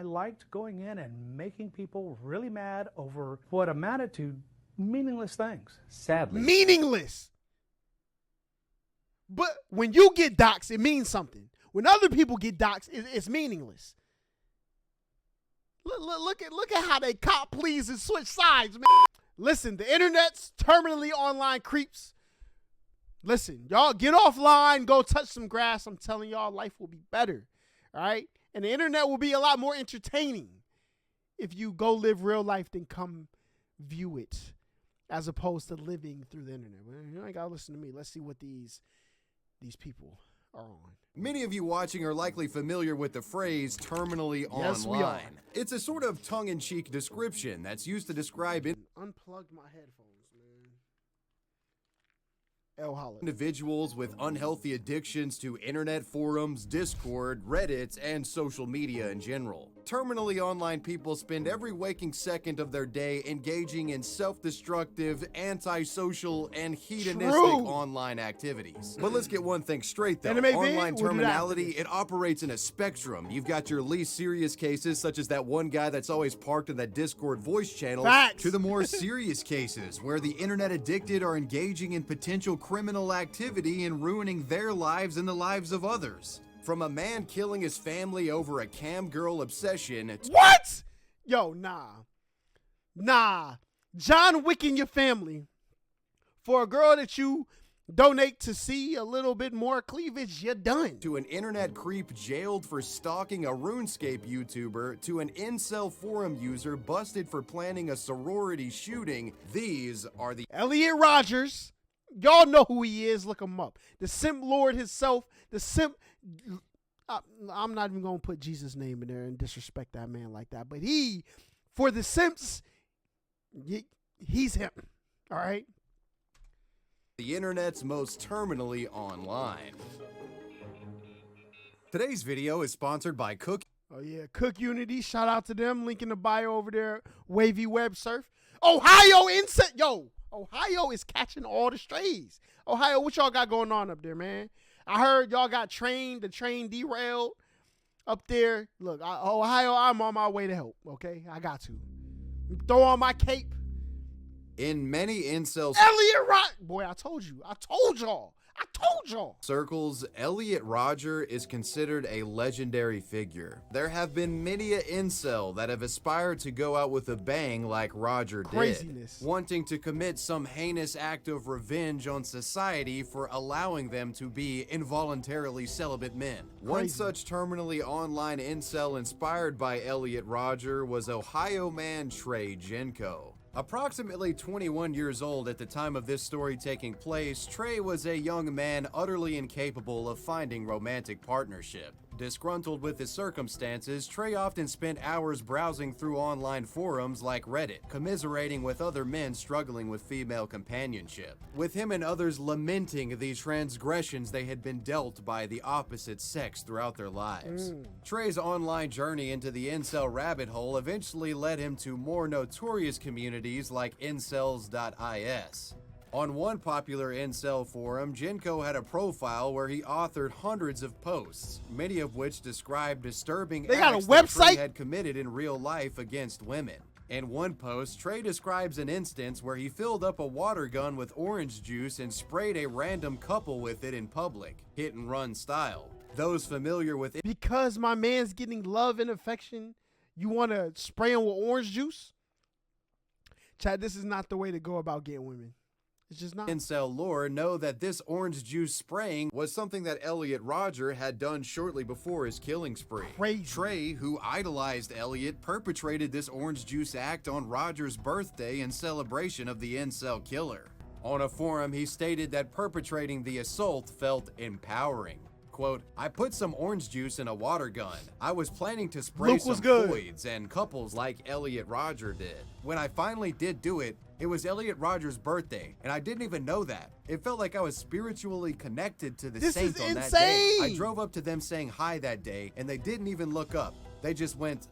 liked going in and making people really mad over what amounted to meaningless things. Sadly. Meaningless. But when you get doxxed, it means something. When other people get doxxed, it's meaningless. Look at how they cop please and switch sides, man. Listen, the internet's terminally online creeps. Listen, y'all get offline, go touch some grass. I'm telling y'all, life will be better. All right? And the internet will be a lot more entertaining if you go live real life than come view it, as opposed to living through the internet. Well, you ain't got to listen to me. Let's see what these people are on. Many of you watching are likely familiar with the phrase terminally Yes, online. we are. It's a sort of tongue-in-cheek description that's used to describe Unplugged my headphones, man. Holla. individuals with unhealthy addictions to internet forums, Discord, Reddit, and social media in general. Terminally online people spend every waking second of their day engaging in self-destructive, antisocial, and hedonistic online activities. But let's get one thing straight though. Online terminality, it operates in a spectrum. You've got your least serious cases, such as that one guy that's always parked in that Discord voice channel, to the more serious cases, where the internet addicted are engaging in potential criminal activity and ruining their lives and the lives of others. From a man killing his family over a cam girl obsession. What? Yo, nah. John Wicking your family for a girl that you donate to see a little bit more cleavage, you're done. To an internet creep jailed for stalking a RuneScape YouTuber, to an incel forum user busted for planning a sorority shooting, these are the Elliot Rogers. Y'all know who he is. Look him up. The simp lord himself. The simp. I'm not even going to put Jesus' name in there and disrespect that man like that. But he, for the simps, he's him. All right? The internet's most terminally online. Today's video is sponsored by Cook. Oh, yeah. Cook Unity. Shout out to them. Link in the bio over there. Wavy Web Surf. Ohio Incel. Yo, Ohio is catching all the strays. Ohio, what y'all got going on up there, man? I heard y'all got the train derailed up there. Look, Ohio, I'm on my way to help, okay? I got to. Throw on my cape. In many incels Elliot Rock. Boy, I told y'all. circles, Elliot Rodger is considered a legendary figure. There have been many a incel that have aspired to go out with a bang like Rodger did, wanting to commit some heinous act of revenge on society for allowing them to be involuntarily celibate men. One such terminally online incel inspired by Elliot Rodger was Ohio man Trey Jenko. Approximately 21 years old at the time of this story taking place, Trey was a young man utterly incapable of finding romantic partnership. Disgruntled with his circumstances, Trey often spent hours browsing through online forums like Reddit, commiserating with other men struggling with female companionship, with him and others lamenting the transgressions they had been dealt by the opposite sex throughout their lives. Trey's online journey into the incel rabbit hole eventually led him to more notorious communities like incels.is. On one popular incel forum, Jenko had a profile where he authored hundreds of posts, many of which described disturbing acts that Trey had committed in real life against women. In one post, Trey describes an instance where he filled up a water gun with orange juice and sprayed a random couple with it in public, hit and run style. Those familiar with it— because my man's getting love and affection, you want to spray him with orange juice? Chad, this is not the way to go about getting women. It's just not. Incel lore know that this orange juice spraying was something that Elliot Rodger had done shortly before his killing spree. Trey, who idolized Elliot, perpetrated this orange juice act on Rodger's birthday in celebration of the incel killer. On a forum, he stated that perpetrating the assault felt empowering. Quote, "I put some orange juice in a water gun. I was planning to spray some voids and couples like Elliot Rodger did. When I finally did do it, it was Elliot Rodger's birthday, and I didn't even know that. It felt like I was spiritually connected to the saint on that day. I drove up to them saying hi that day, and they didn't even look up. They just went,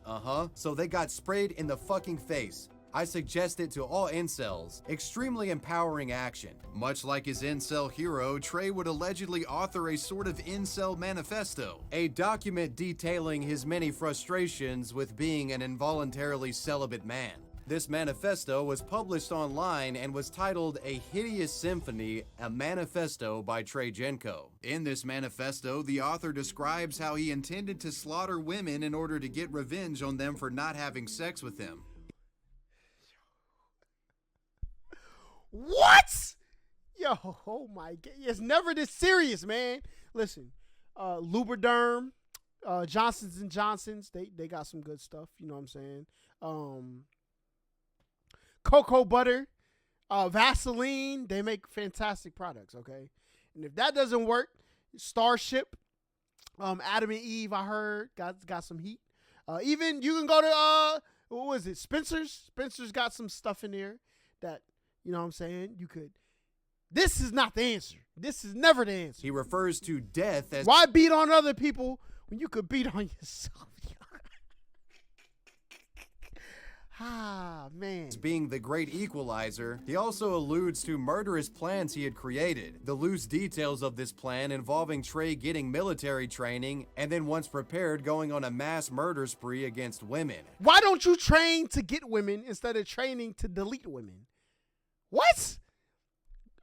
so they got sprayed in the fucking face. I suggest it to all incels. Extremely empowering action. Much like his incel hero, Trey would allegedly author a sort of incel manifesto, a document detailing his many frustrations with being an involuntarily celibate man. This manifesto was published online and was titled A Hideous Symphony, a Manifesto by Trey Genko. In this manifesto, the author describes how he intended to slaughter women in order to get revenge on them for not having sex with him. What? Yo, oh my God. It's never this serious, man. Listen, Lubriderm, Johnson's & Johnson's, they got some good stuff, you know what I'm saying? Cocoa butter, Vaseline, they make fantastic products, okay? And if that doesn't work, Starship, Adam and Eve, I heard, got some heat. Even you can go to, what was it, Spencer's? Spencer's got some stuff in there that, you know what I'm saying, you could. This is not the answer. This is never the answer. He refers to death as... Why beat on other people when you could beat on yourself? Ah, man. Being the great equalizer, he also alludes to murderous plans he had created. The loose details of this plan involving Trey getting military training and then once prepared going on a mass murder spree against women. Why don't you train to get women instead of training to delete women? What?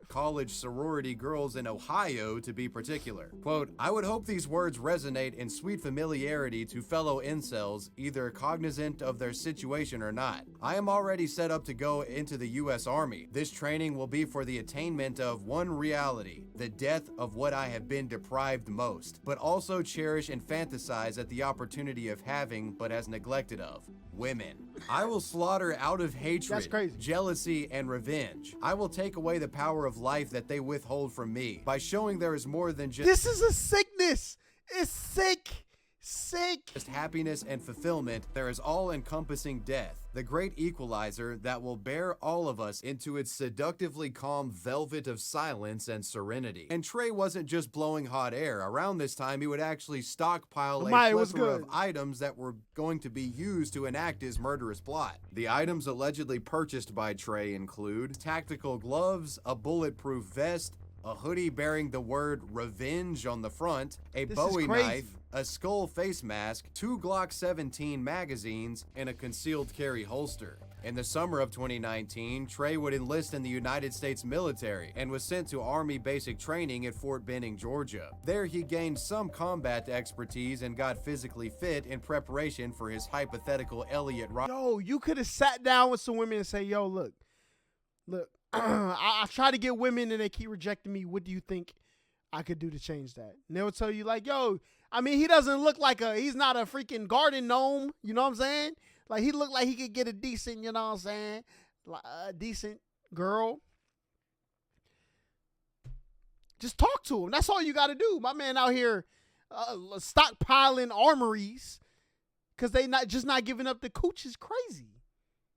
College sorority girls in Ohio, to be particular. Quote, I would hope these words resonate in sweet familiarity to fellow incels, either cognizant of their situation or not. I am already set up to go into the U.S. Army. This training will be for the attainment of one reality, the death of what I have been deprived most, but also cherish and fantasize at the opportunity of having, but as neglected of. Women. I will slaughter out of hatred, jealousy, and revenge. I will take away the power of life that they withhold from me by showing there is more than just— This is a sickness. It's sick. Just happiness and fulfillment. There is all-encompassing death, the great equalizer that will bear all of us into its seductively calm velvet of silence and serenity. And Trey wasn't just blowing hot air. Around this time, he would actually stockpile a plethora of items that were going to be used to enact his murderous plot. The items allegedly purchased by Trey include tactical gloves, a bulletproof vest, a hoodie bearing the word revenge on the front, a Bowie knife, a skull face mask, 2 Glock 17 magazines, and a concealed carry holster. In the summer of 2019, Trey would enlist in the United States military and was sent to Army basic training at Fort Benning, Georgia. There he gained some combat expertise and got physically fit in preparation for his hypothetical Elliot Rodger. Yo, you could have sat down with some women and say, yo, look, I try to get women and they keep rejecting me. What do you think I could do to change that? And they'll tell you like, yo, I mean, he doesn't look like he's not a freaking garden gnome. You know what I'm saying? Like he looked like he could get a decent, you know what I'm saying? Like a decent girl. Just talk to him. That's all you got to do. My man out here stockpiling armories because they not giving up the cooch is crazy.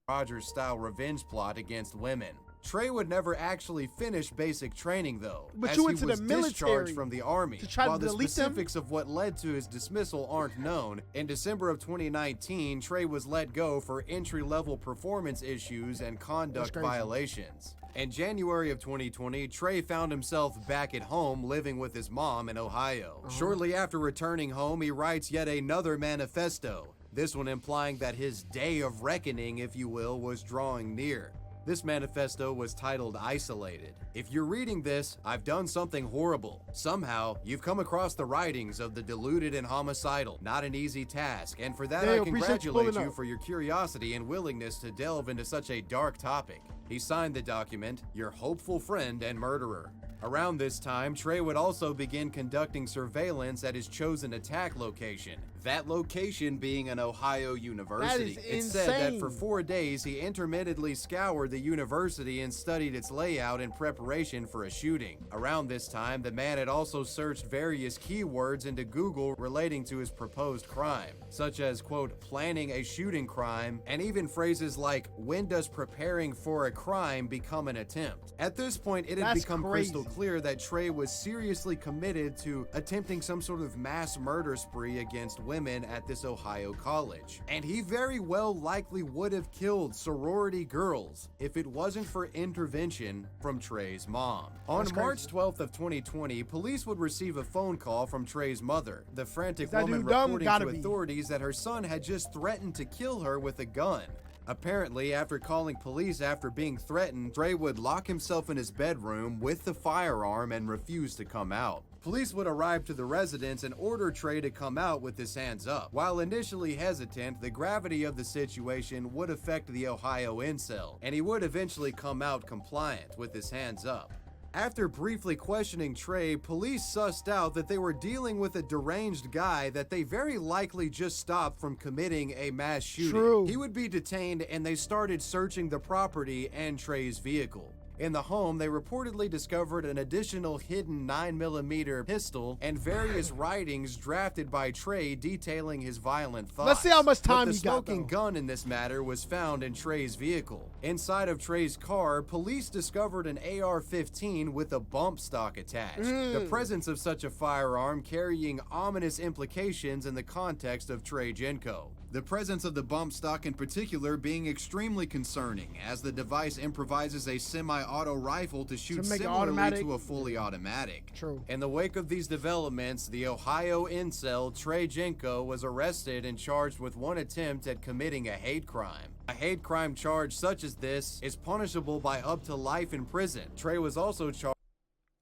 Rodgers-style revenge plot against women. Trey would never actually finish basic training, though, but as you went he to was the military discharged from the Army. To try While to the delete specifics of what led to his dismissal aren't known, in December of 2019, Trey was let go for entry-level performance issues and conduct violations. In January of 2020, Trey found himself back at home living with his mom in Ohio. Shortly after returning home, he writes yet another manifesto, this one implying that his day of reckoning, if you will, was drawing near. This manifesto was titled Isolated. If you're reading this, I've done something horrible. Somehow, you've come across the writings of the deluded and homicidal. Not an easy task, and for that I congratulate you for your curiosity and willingness to delve into such a dark topic. He signed the document, your hopeful friend and murderer. Around this time, Trey would also begin conducting surveillance at his chosen attack location. That location being an Ohio university. It's said that for 4 days, he intermittently scoured the university and studied its layout in preparation for a shooting. Around this time, the man had also searched various keywords into Google relating to his proposed crime. such as, quote, planning a shooting crime, and even phrases like, when does preparing for a crime become an attempt? At this point, it had become crystal clear that Trey was seriously committed to attempting some sort of mass murder spree against women at this Ohio college. And he very well likely would have killed sorority girls if it wasn't for intervention from Trey's mom. On March 12th of 2020, police would receive a phone call from Trey's mother, the frantic woman reporting to authorities that her son had just threatened to kill her with a gun. Apparently, after calling police after being threatened, Trey would lock himself in his bedroom with the firearm and refuse to come out. Police would arrive to the residence and order Trey to come out with his hands up. While initially hesitant, the gravity of the situation would affect the Ohio incel, and he would eventually come out compliant with his hands up. After briefly questioning Trey, police sussed out that they were dealing with a deranged guy that they very likely just stopped from committing a mass shooting. He would be detained, and they started searching the property and Trey's vehicle. In the home, they reportedly discovered an additional hidden 9mm pistol and various writings drafted by Trey detailing his violent thoughts. Let's see how much time he got. The smoking gun in this matter was found in Trey's vehicle. Inside of Trey's car, police discovered an AR-15 with a bump stock attached. The presence of such a firearm carrying ominous implications in the context of Trey Genco. The presence of the bump stock in particular being extremely concerning, as the device improvises a semi-auto rifle to shoot similarly to a fully automatic. In the wake of these developments, the Ohio incel Trey Genco was arrested and charged with one attempt at committing a hate crime. A hate crime charge such as this is punishable by up to life in prison. Trey was also charged.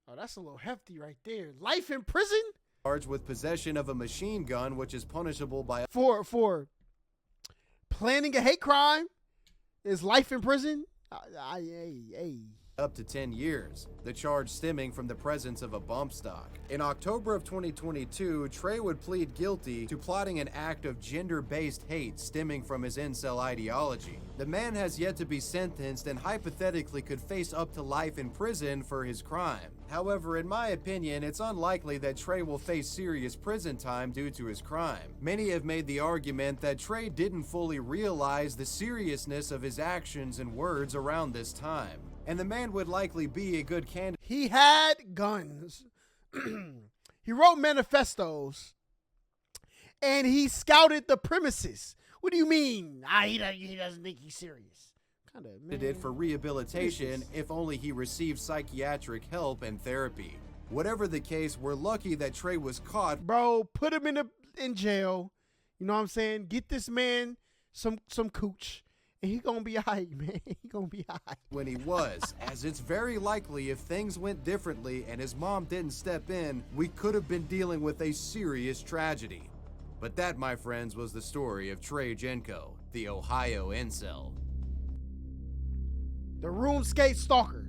Oh, that's a little hefty right there. Life in prison? Charged with possession of a machine gun, which is punishable by for planning a hate crime is life in prison. Up to 10 years, the charge stemming from the presence of a bump stock. In October of 2022, Trey would plead guilty to plotting an act of gender-based hate stemming from his incel ideology. The man has yet to be sentenced and hypothetically could face up to life in prison for his crime. However, in my opinion, it's unlikely that Trey will face serious prison time due to his crime. Many have made the argument that Trey didn't fully realize the seriousness of his actions and words around this time, and the man would likely be a good candidate. He had guns. He wrote manifestos, and he scouted the premises. What do you mean? He doesn't think he's serious. For rehabilitation if only he received psychiatric help and therapy. Whatever the case, we're lucky that Trey was caught. Bro, put him in jail. You know what I'm saying? Get this man some cooch, and he gonna be alright, man. He gonna be alright. When he was, as it's very likely if things went differently and his mom didn't step in, we could have been dealing with a serious tragedy. But that, my friends, was the story of Trey Genco, the Ohio incel. The RuneScape stalker.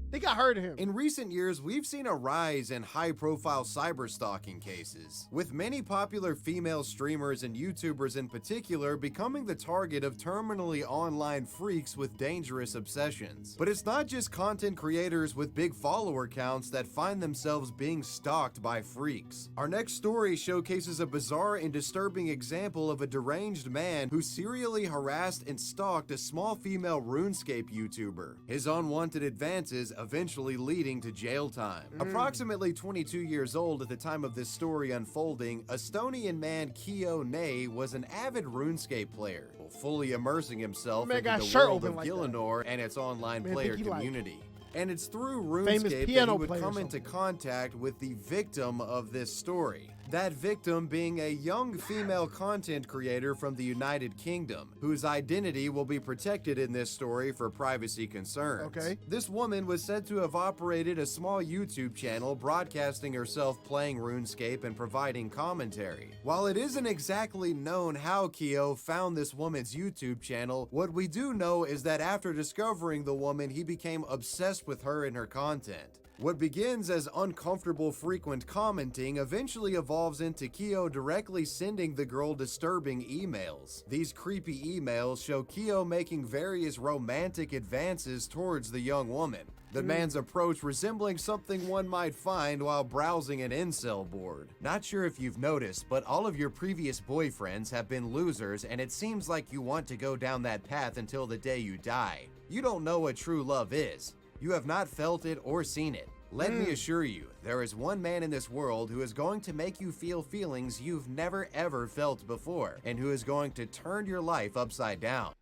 I think I heard of him. In recent years, we've seen a rise in high-profile cyber stalking cases, with many popular female streamers and YouTubers in particular becoming the target of terminally online freaks with dangerous obsessions. But it's not just content creators with big follower counts that find themselves being stalked by freaks. Our next story showcases a bizarre and disturbing example of a deranged man who serially harassed and stalked a small female RuneScape YouTuber. His unwanted advances eventually leading to jail time. Approximately 22 years old at the time of this story unfolding, Estonian man Keo Nay was an avid RuneScape player, fully immersing himself into the world of Gielinor and its online player community. And it's through RuneScape that he would come into contact with the victim of this story. That victim being a young female content creator from the United Kingdom, whose identity will be protected in this story for privacy concerns. This woman was said to have operated a small YouTube channel broadcasting herself playing RuneScape and providing commentary. While it isn't exactly known how Keo found this woman's YouTube channel, what we do know is that after discovering the woman, he became obsessed with her and her content. What begins as uncomfortable frequent commenting eventually evolves into Keo directly sending the girl disturbing emails. These creepy emails show Keo making various romantic advances towards the young woman. The man's approach resembling something one might find while browsing an incel board. Not sure if you've noticed, but all of your previous boyfriends have been losers, and it seems like you want to go down that path until the day you die. You don't know what true love is. You have not felt it or seen it. Let me assure you, there is one man in this world who is going to make you feel feelings you've never ever felt before, and who is going to turn your life upside down.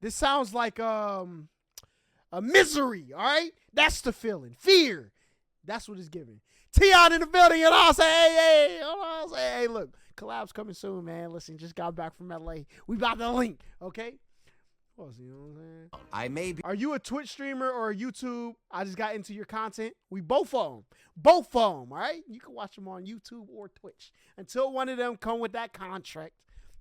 This sounds like a misery, all right? That's the feeling. Fear. That's what it's giving. Tion in the building, and I'll say, hey, look, collab's coming soon, man. Listen, just got back from LA. We about to link, okay? You know what I'm saying? Are you a Twitch streamer or a YouTube? I just got into your content. We both of them. Both of them, all right? You can watch them on YouTube or Twitch until one of them come with that contract,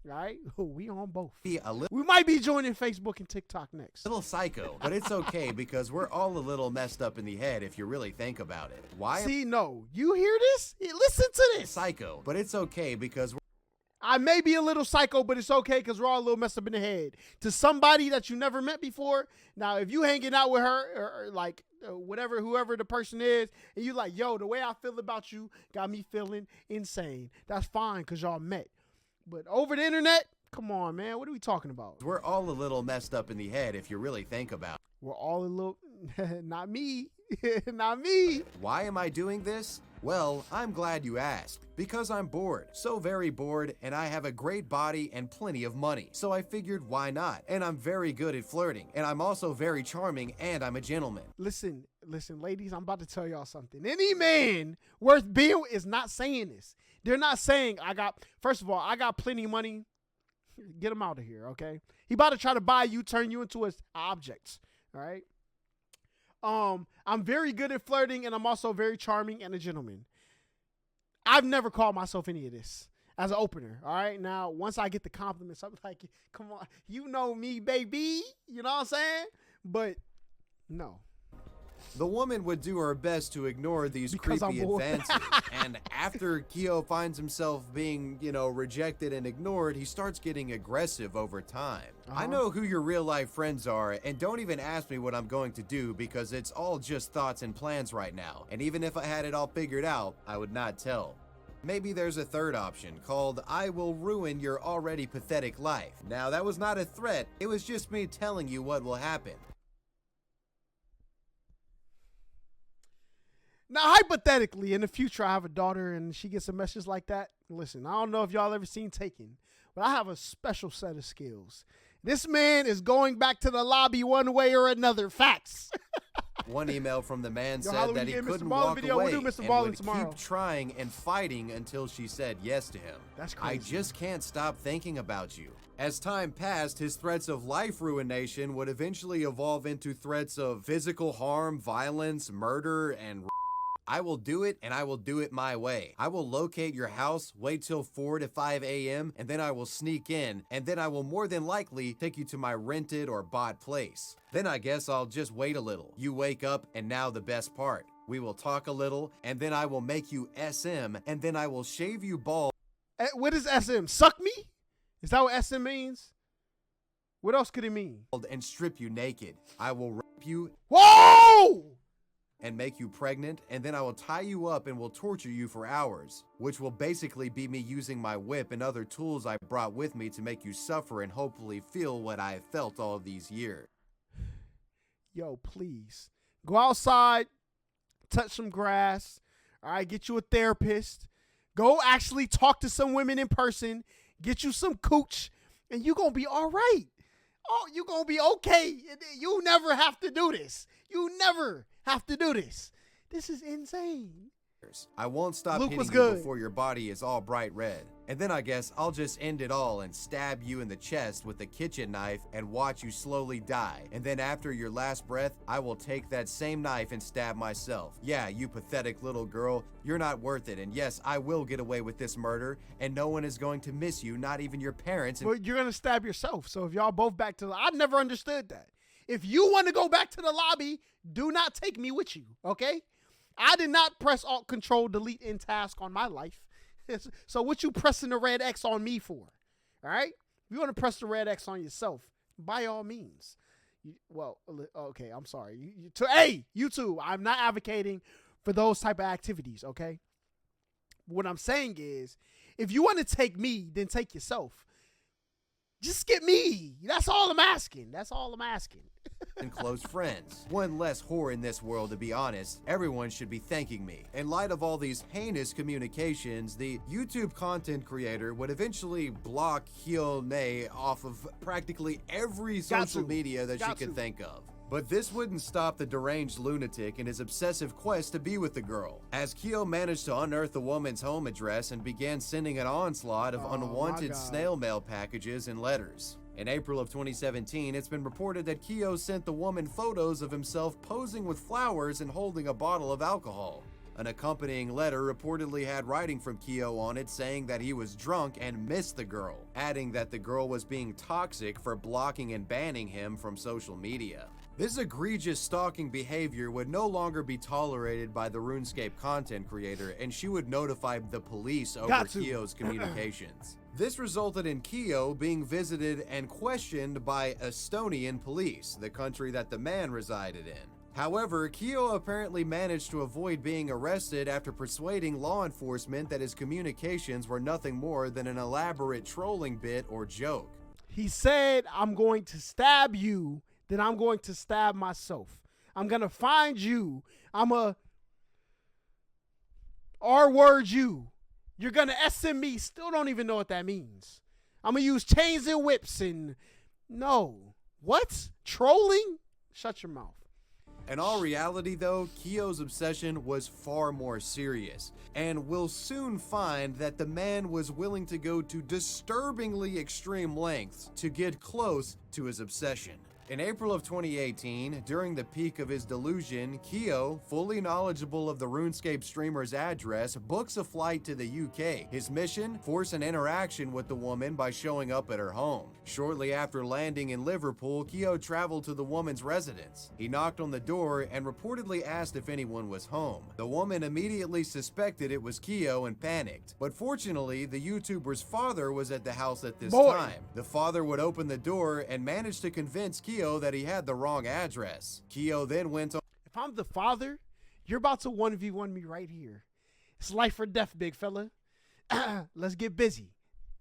all right? We on both. We might be joining Facebook and TikTok next. Little psycho, but it's okay because we're all a little messed up in the head if you really think about it. Why? See, no. You hear this? Listen to this. Psycho, but it's okay because I may be a little psycho, but it's okay because we're all a little messed up in the head. To somebody that you never met before, now if you hanging out with her or like whoever the person is, and you like, yo, the way I feel about you got me feeling insane. That's fine because y'all met. But over the internet, come on, man. What are we talking about? We're all a little messed up in the head if you really think about it. We're all a little, not me, not me. Why am I doing this? Well, I'm glad you asked. Because I'm bored. So very bored, and I have a great body and plenty of money. So I figured, why not? And I'm very good at flirting. And I'm also very charming, and I'm a gentleman. Listen, ladies, I'm about to tell y'all something. Any man worth being is not saying this. They're not saying, first of all, I got plenty of money. Get him out of here, okay? He about to try to buy you, turn you into his objects, all right? I'm very good at flirting, and I'm also very charming and a gentleman. I've never called myself any of this as an opener, all right? Now, once I get the compliments, I'm like, come on, you know me, baby. You know what I'm saying? But, no. The woman would do her best to ignore these creepy advances. And after Keo finds himself being, rejected and ignored, he starts getting aggressive over time. I know who your real life friends are, and don't even ask me what I'm going to do because it's all just thoughts and plans right now. And even if I had it all figured out, I would not tell. Maybe there's a third option called I will ruin your already pathetic life. Now, that was not a threat. It was just me telling you what will happen. Now, hypothetically, in the future, I have a daughter and she gets a message like that. Listen, I don't know if y'all ever seen Taken, but I have a special set of skills. This man is going back to the lobby one way or another. Facts. One email from the man said Holla, that he couldn't Mr. Ballin walk video. away We'll do Mr. and Ballin would tomorrow. keep trying and fighting until she said yes to him. That's crazy. I just can't stop thinking about you. As time passed, his threats of life ruination would eventually evolve into threats of physical harm, violence, murder, and I will do it, and I will do it my way. I will locate your house, wait till 4 to 5 a.m., and then I will sneak in, and then I will more than likely take you to my rented or bought place. Then I guess I'll just wait a little. You wake up, and now the best part. We will talk a little, and then I will make you SM, and then I will shave you bald. What is SM? Suck me? Is that what SM means? What else could it mean? And strip you naked. I will rape you. Whoa! And make you pregnant, and then I will tie you up and will torture you for hours, which will basically be me using my whip and other tools I brought with me to make you suffer and hopefully feel what I have felt all of these years. Yo, please. Go outside, touch some grass, all right, get you a therapist, go actually talk to some women in person, get you some cooch, and you gonna be all right. Oh, you gonna be okay. You never have to do this. You never have to do this. This is insane. I won't stop Luke hitting you before your body is all bright red. And then I guess I'll just end it all and stab you in the chest with a kitchen knife and watch you slowly die. And then after your last breath, I will take that same knife and stab myself. Yeah, you pathetic little girl, you're not worth it. And yes, I will get away with this murder, and no one is going to miss you, not even your parents. Well, you're going to stab yourself. So if y'all both back to the... I never understood that. If you want to go back to the lobby, do not take me with you, okay? I did not press Alt Control Delete in task on my life. So what you pressing the red X on me for? All right? If you want to press the red X on yourself, by all means. Okay, I'm sorry. Hey, YouTube, I'm not advocating for those type of activities, okay? What I'm saying is, if you want to take me, then take yourself. Just get me. That's all I'm asking. That's all I'm asking. And close friends. One less whore in this world, to be honest. Everyone should be thanking me. In light of all these heinous communications, the YouTube content creator would eventually block Hyunnae off of practically every social media that she could think of. But this wouldn't stop the deranged lunatic in his obsessive quest to be with the girl, as Kyo managed to unearth the woman's home address and began sending an onslaught of unwanted snail mail packages and letters. In April of 2017, it's been reported that Kyo sent the woman photos of himself posing with flowers and holding a bottle of alcohol. An accompanying letter reportedly had writing from Kyo on it saying that he was drunk and missed the girl, adding that the girl was being toxic for blocking and banning him from social media. This egregious stalking behavior would no longer be tolerated by the RuneScape content creator, and she would notify the police over Kyo's communications. This resulted in Kyo being visited and questioned by Estonian police, the country that the man resided in. However, Kyo apparently managed to avoid being arrested after persuading law enforcement that his communications were nothing more than an elaborate trolling bit or joke. He said, I'm going to stab you, then I'm going to stab myself. I'm going to find you. I'm a R-word you. You're going to SM me. Still don't even know what that means. I'm going to use chains and whips and... No. What? Trolling? Shut your mouth. In all reality though, Kyo's obsession was far more serious, and we'll soon find that the man was willing to go to disturbingly extreme lengths to get close to his obsession. In April of 2018, during the peak of his delusion, Kyo, fully knowledgeable of the RuneScape streamer's address, books a flight to the UK. His mission? Force an interaction with the woman by showing up at her home. Shortly after landing in Liverpool, Kyo traveled to the woman's residence. He knocked on the door and reportedly asked if anyone was home. The woman immediately suspected it was Kyo and panicked. But fortunately, the YouTuber's father was at the house at this time. The father would open the door and managed to convince Kyo that he had the wrong address. Kyo then went on. If I'm the father, you're about to 1v1 me right here. It's life or death, big fella. Let's get busy.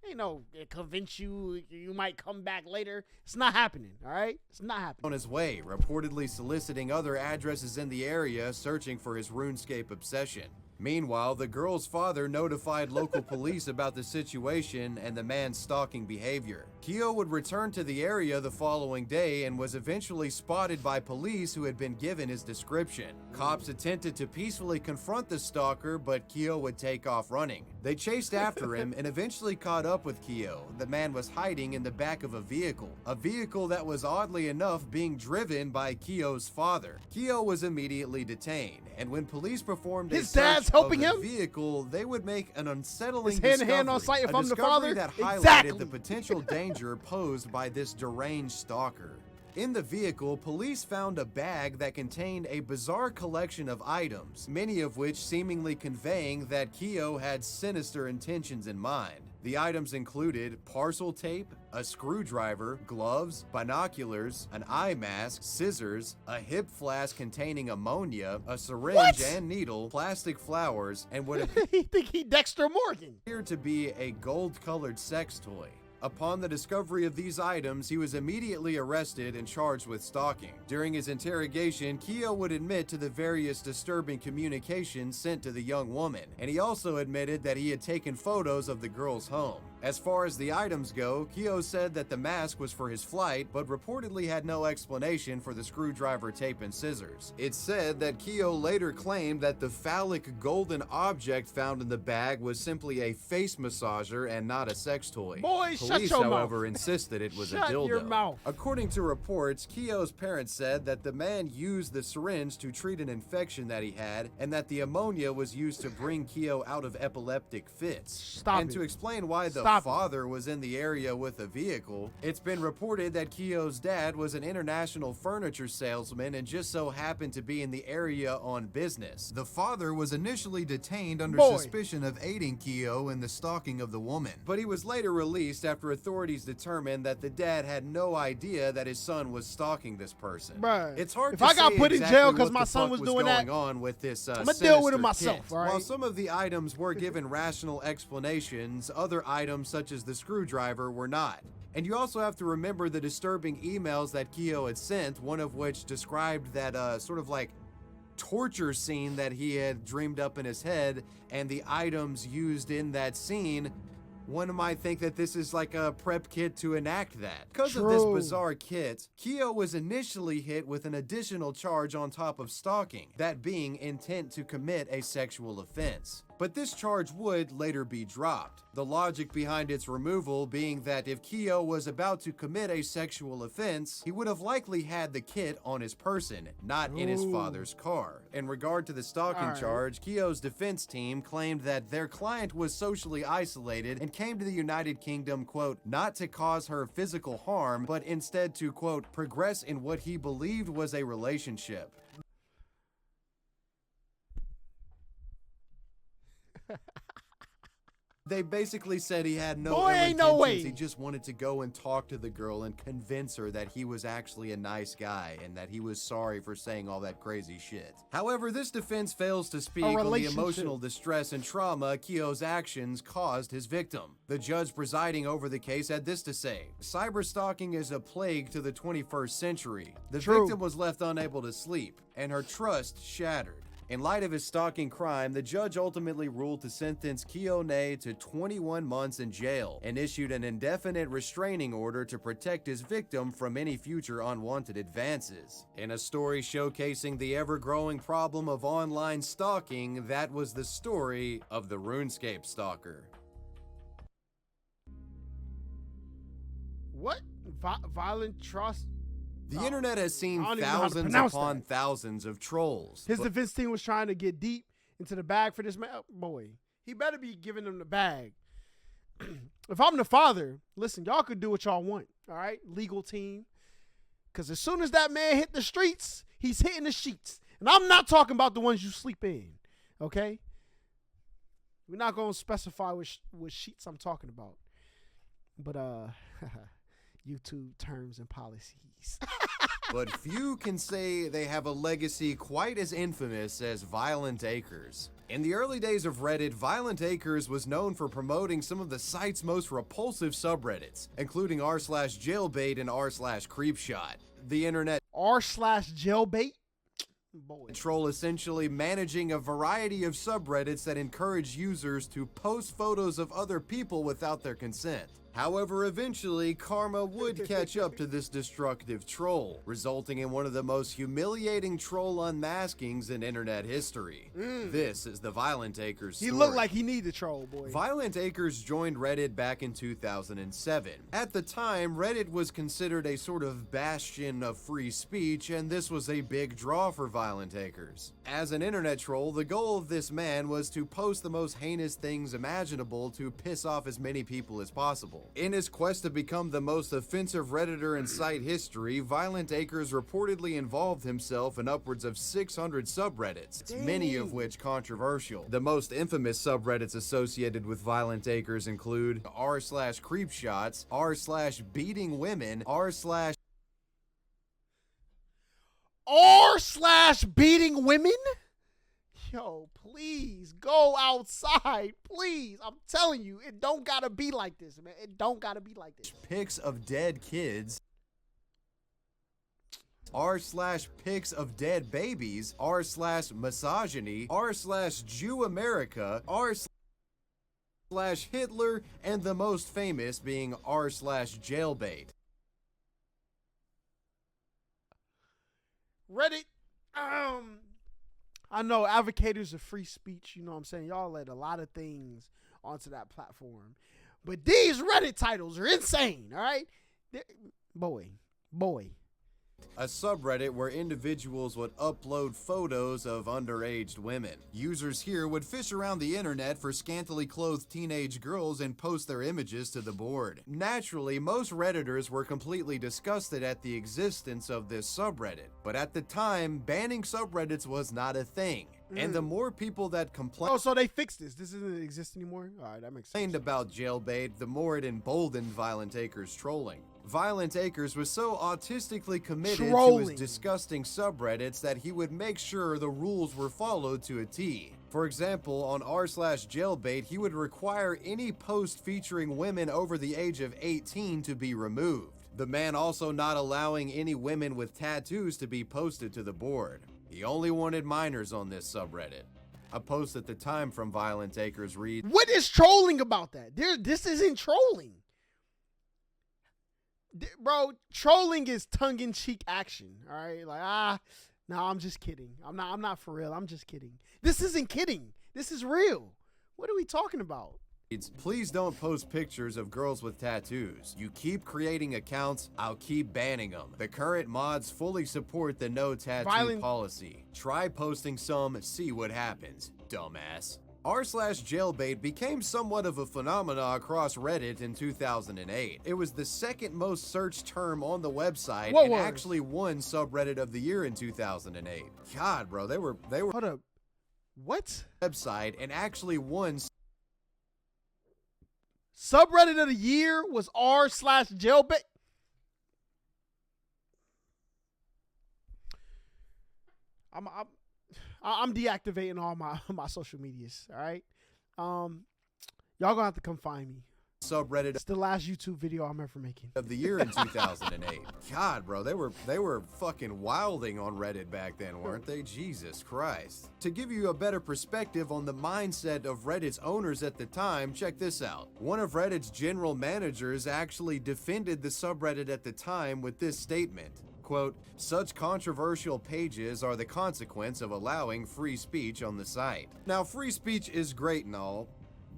Ain't no convince you might come back later. It's not happening, all right? It's not happening. On his way, reportedly soliciting other addresses in the area, searching for his RuneScape obsession. Meanwhile, the girl's father notified local police about the situation and the man's stalking behavior. Kyo would return to the area the following day and was eventually spotted by police who had been given his description. Cops attempted to peacefully confront the stalker, but Kyo would take off running. They chased after him and eventually caught up with Kyo. The man was hiding in the back of a vehicle that was oddly enough being driven by Kyo's father. Kyo was immediately detained, and when police performed a search helping of him? the vehicle, they would make an unsettling hand on sight if I'm the father that highlighted the potential danger posed by this deranged stalker. In the vehicle, police found a bag that contained a bizarre collection of items, many of which seemingly conveying that Kyo had sinister intentions in mind. The items included parcel tape, a screwdriver, gloves, binoculars, an eye mask, scissors, a hip flask containing ammonia, a syringe and needle, plastic flowers, and what he think he Dexter Morgan appeared to be a gold-colored sex toy. Upon the discovery of these items, he was immediately arrested and charged with stalking. During his interrogation, Kyo would admit to the various disturbing communications sent to the young woman, and he also admitted that he had taken photos of the girl's home. As far as the items go, Kyo said that the mask was for his flight, but reportedly had no explanation for the screwdriver, tape, and scissors. It's said that Kyo later claimed that the phallic golden object found in the bag was simply a face massager and not a sex toy. Boys, Police, shut your however, mouth. insisted it was Shut a dildo. your mouth. According to reports, Kyo's parents said that the man used the syringe to treat an infection that he had, and that the ammonia was used to bring Kyo out of epileptic fits. Stop and it. to explain why the father was in the area with a vehicle. It's been reported that Keogh's dad was an international furniture salesman and just so happened to be in the area on business. The father was initially detained under suspicion of aiding Keogh in the stalking of the woman, but he was later released after authorities determined that the dad had no idea that his son was stalking this person. Bruh, it's hard if to I got say put in exactly jail because what my the son fuck was doing going that, on with this I'm gonna deal with it sinister myself. kid. All right? While some of the items were given rational explanations, other items such as the screwdriver were not. And you also have to remember the disturbing emails that Keogh had sent, one of which described that sort of like torture scene that he had dreamed up in his head, and the items used in that scene. One might think that this is like a prep kit to enact that. Because of this bizarre kit, Keogh was initially hit with an additional charge on top of stalking, that being intent to commit a sexual offense. But this charge would later be dropped. The logic behind its removal being that if Keogh was about to commit a sexual offense, he would have likely had the kit on his person, not in his father's car. In regard to the stalking charge, Keogh's defense team claimed that their client was socially isolated and came to the United Kingdom, quote, not to cause her physical harm, but instead to, quote, progress in what he believed was a relationship. They basically said he had no ill intentions. He just wanted to go and talk to the girl and convince her that he was actually a nice guy and that he was sorry for saying all that crazy shit. However, this defense fails to speak on the emotional distress and trauma Keogh's actions caused his victim. The judge presiding over the case had this to say: cyberstalking is a plague to the 21st century. The victim was left unable to sleep, and her trust shattered. In light of his stalking crime, the judge ultimately ruled to sentence Keogh to 21 months in jail and issued an indefinite restraining order to protect his victim from any future unwanted advances. In a story showcasing the ever-growing problem of online stalking, that was the story of the RuneScape stalker. What? Violent trust? The internet has seen thousands upon thousands of trolls. His defense team was trying to get deep into the bag for this man. Boy, he better be giving them the bag. If I'm the father, listen, y'all could do what y'all want, all right? Legal team. Because as soon as that man hit the streets, he's hitting the sheets. And I'm not talking about the ones you sleep in, okay? We're not going to specify which sheets I'm talking about. But, YouTube terms and policies. But few can say they have a legacy quite as infamous as Violent Acres. In the early days of Reddit, Violent Acres was known for promoting some of the site's most repulsive subreddits, including r/jailbait and r/creepshot. The internet r/jailbait? Boy. Troll essentially managing a variety of subreddits that encourage users to post photos of other people without their consent. However, eventually, karma would catch up to this destructive troll, resulting in one of the most humiliating troll unmaskings in internet history. This is the Violent Acres story. He looked like he needed troll, boy. Violent Acres joined Reddit back in 2007. At the time, Reddit was considered a sort of bastion of free speech, and this was a big draw for Violent Acres. As an internet troll, the goal of this man was to post the most heinous things imaginable to piss off as many people as possible. In his quest to become the most offensive Redditor in site history, Violent Acres reportedly involved himself in upwards of 600 subreddits, many of which controversial. The most infamous subreddits associated with Violent Acres include r/creepshots, r/beating women, r/beating women? Yo, please go outside, please. I'm telling you, it don't gotta be like this, man. It don't gotta be like this. Pics of dead kids, r/pics of dead babies, r/misogyny, r/Jew America, r/Hitler, and the most famous being r/jailbait. Reddit, I know advocates of free speech, you know what I'm saying? Y'all let a lot of things onto that platform. But these Reddit titles are insane, all right? Boy. a subreddit where individuals would upload photos of underage women. Users here would fish around the internet for scantily clothed teenage girls and post their images to the board. Naturally, most Redditors were completely disgusted at the existence of this subreddit, but at the time, banning subreddits was not a thing. And the more people that complained— Oh, so they fixed this. This doesn't exist anymore? All right, that makes sense. about jailbait, the more it emboldened Violent Acres trolling. Violent Acres was so autistically committed to his disgusting subreddits that he would make sure the rules were followed to a T. For example, on r/jailbait, he would require any post featuring women over the age of 18 to be removed. The man also not allowing any women with tattoos to be posted to the board. He only wanted minors on this subreddit. A post at the time from Violent Acres reads, "What is trolling about that? This isn't trolling. Bro, trolling is tongue-in-cheek action, all right? Like, no, I'm just kidding. I'm not for real. I'm just kidding. This isn't kidding. This is real. What are we talking about?" "Please don't post pictures of girls with tattoos. You keep creating accounts, I'll keep banning them. The current mods fully support the no tattoo policy. Try posting some, see what happens, dumbass." r/jailbait became somewhat of a phenomenon across Reddit in 2008. It was the second most searched term on the website and actually won subreddit of the year in 2008. God, bro, they were Hold up. What? Website and actually won Subreddit of the year was r/jailbait. I'm deactivating all my social medias. All right, y'all gonna have to come find me. Subreddit. It's the last YouTube video I'm ever making. Of the year in 2008. God, bro, they were fucking wilding on Reddit back then, weren't they? Jesus Christ. To give you a better perspective on the mindset of Reddit's owners at the time, check this out. One of Reddit's general managers actually defended the subreddit at the time with this statement. Quote, "Such controversial pages are the consequence of allowing free speech on the site." Now, free speech is great and all.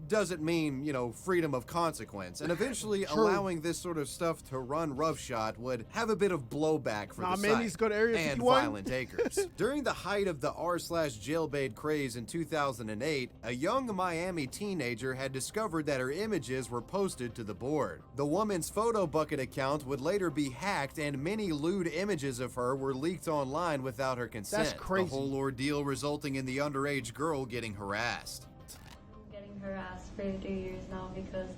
Doesn't mean, you know, freedom of consequence. And eventually allowing this sort of stuff to run roughshod would have a bit of blowback for the site and Violent Acres. During the height of the r/jailbait craze in 2008, a young Miami teenager had discovered that her images were posted to the board. The woman's photo bucket account would later be hacked and many lewd images of her were leaked online without her consent. That's crazy. The whole ordeal resulting in the underage girl getting harassed. Harassed for 3 years now because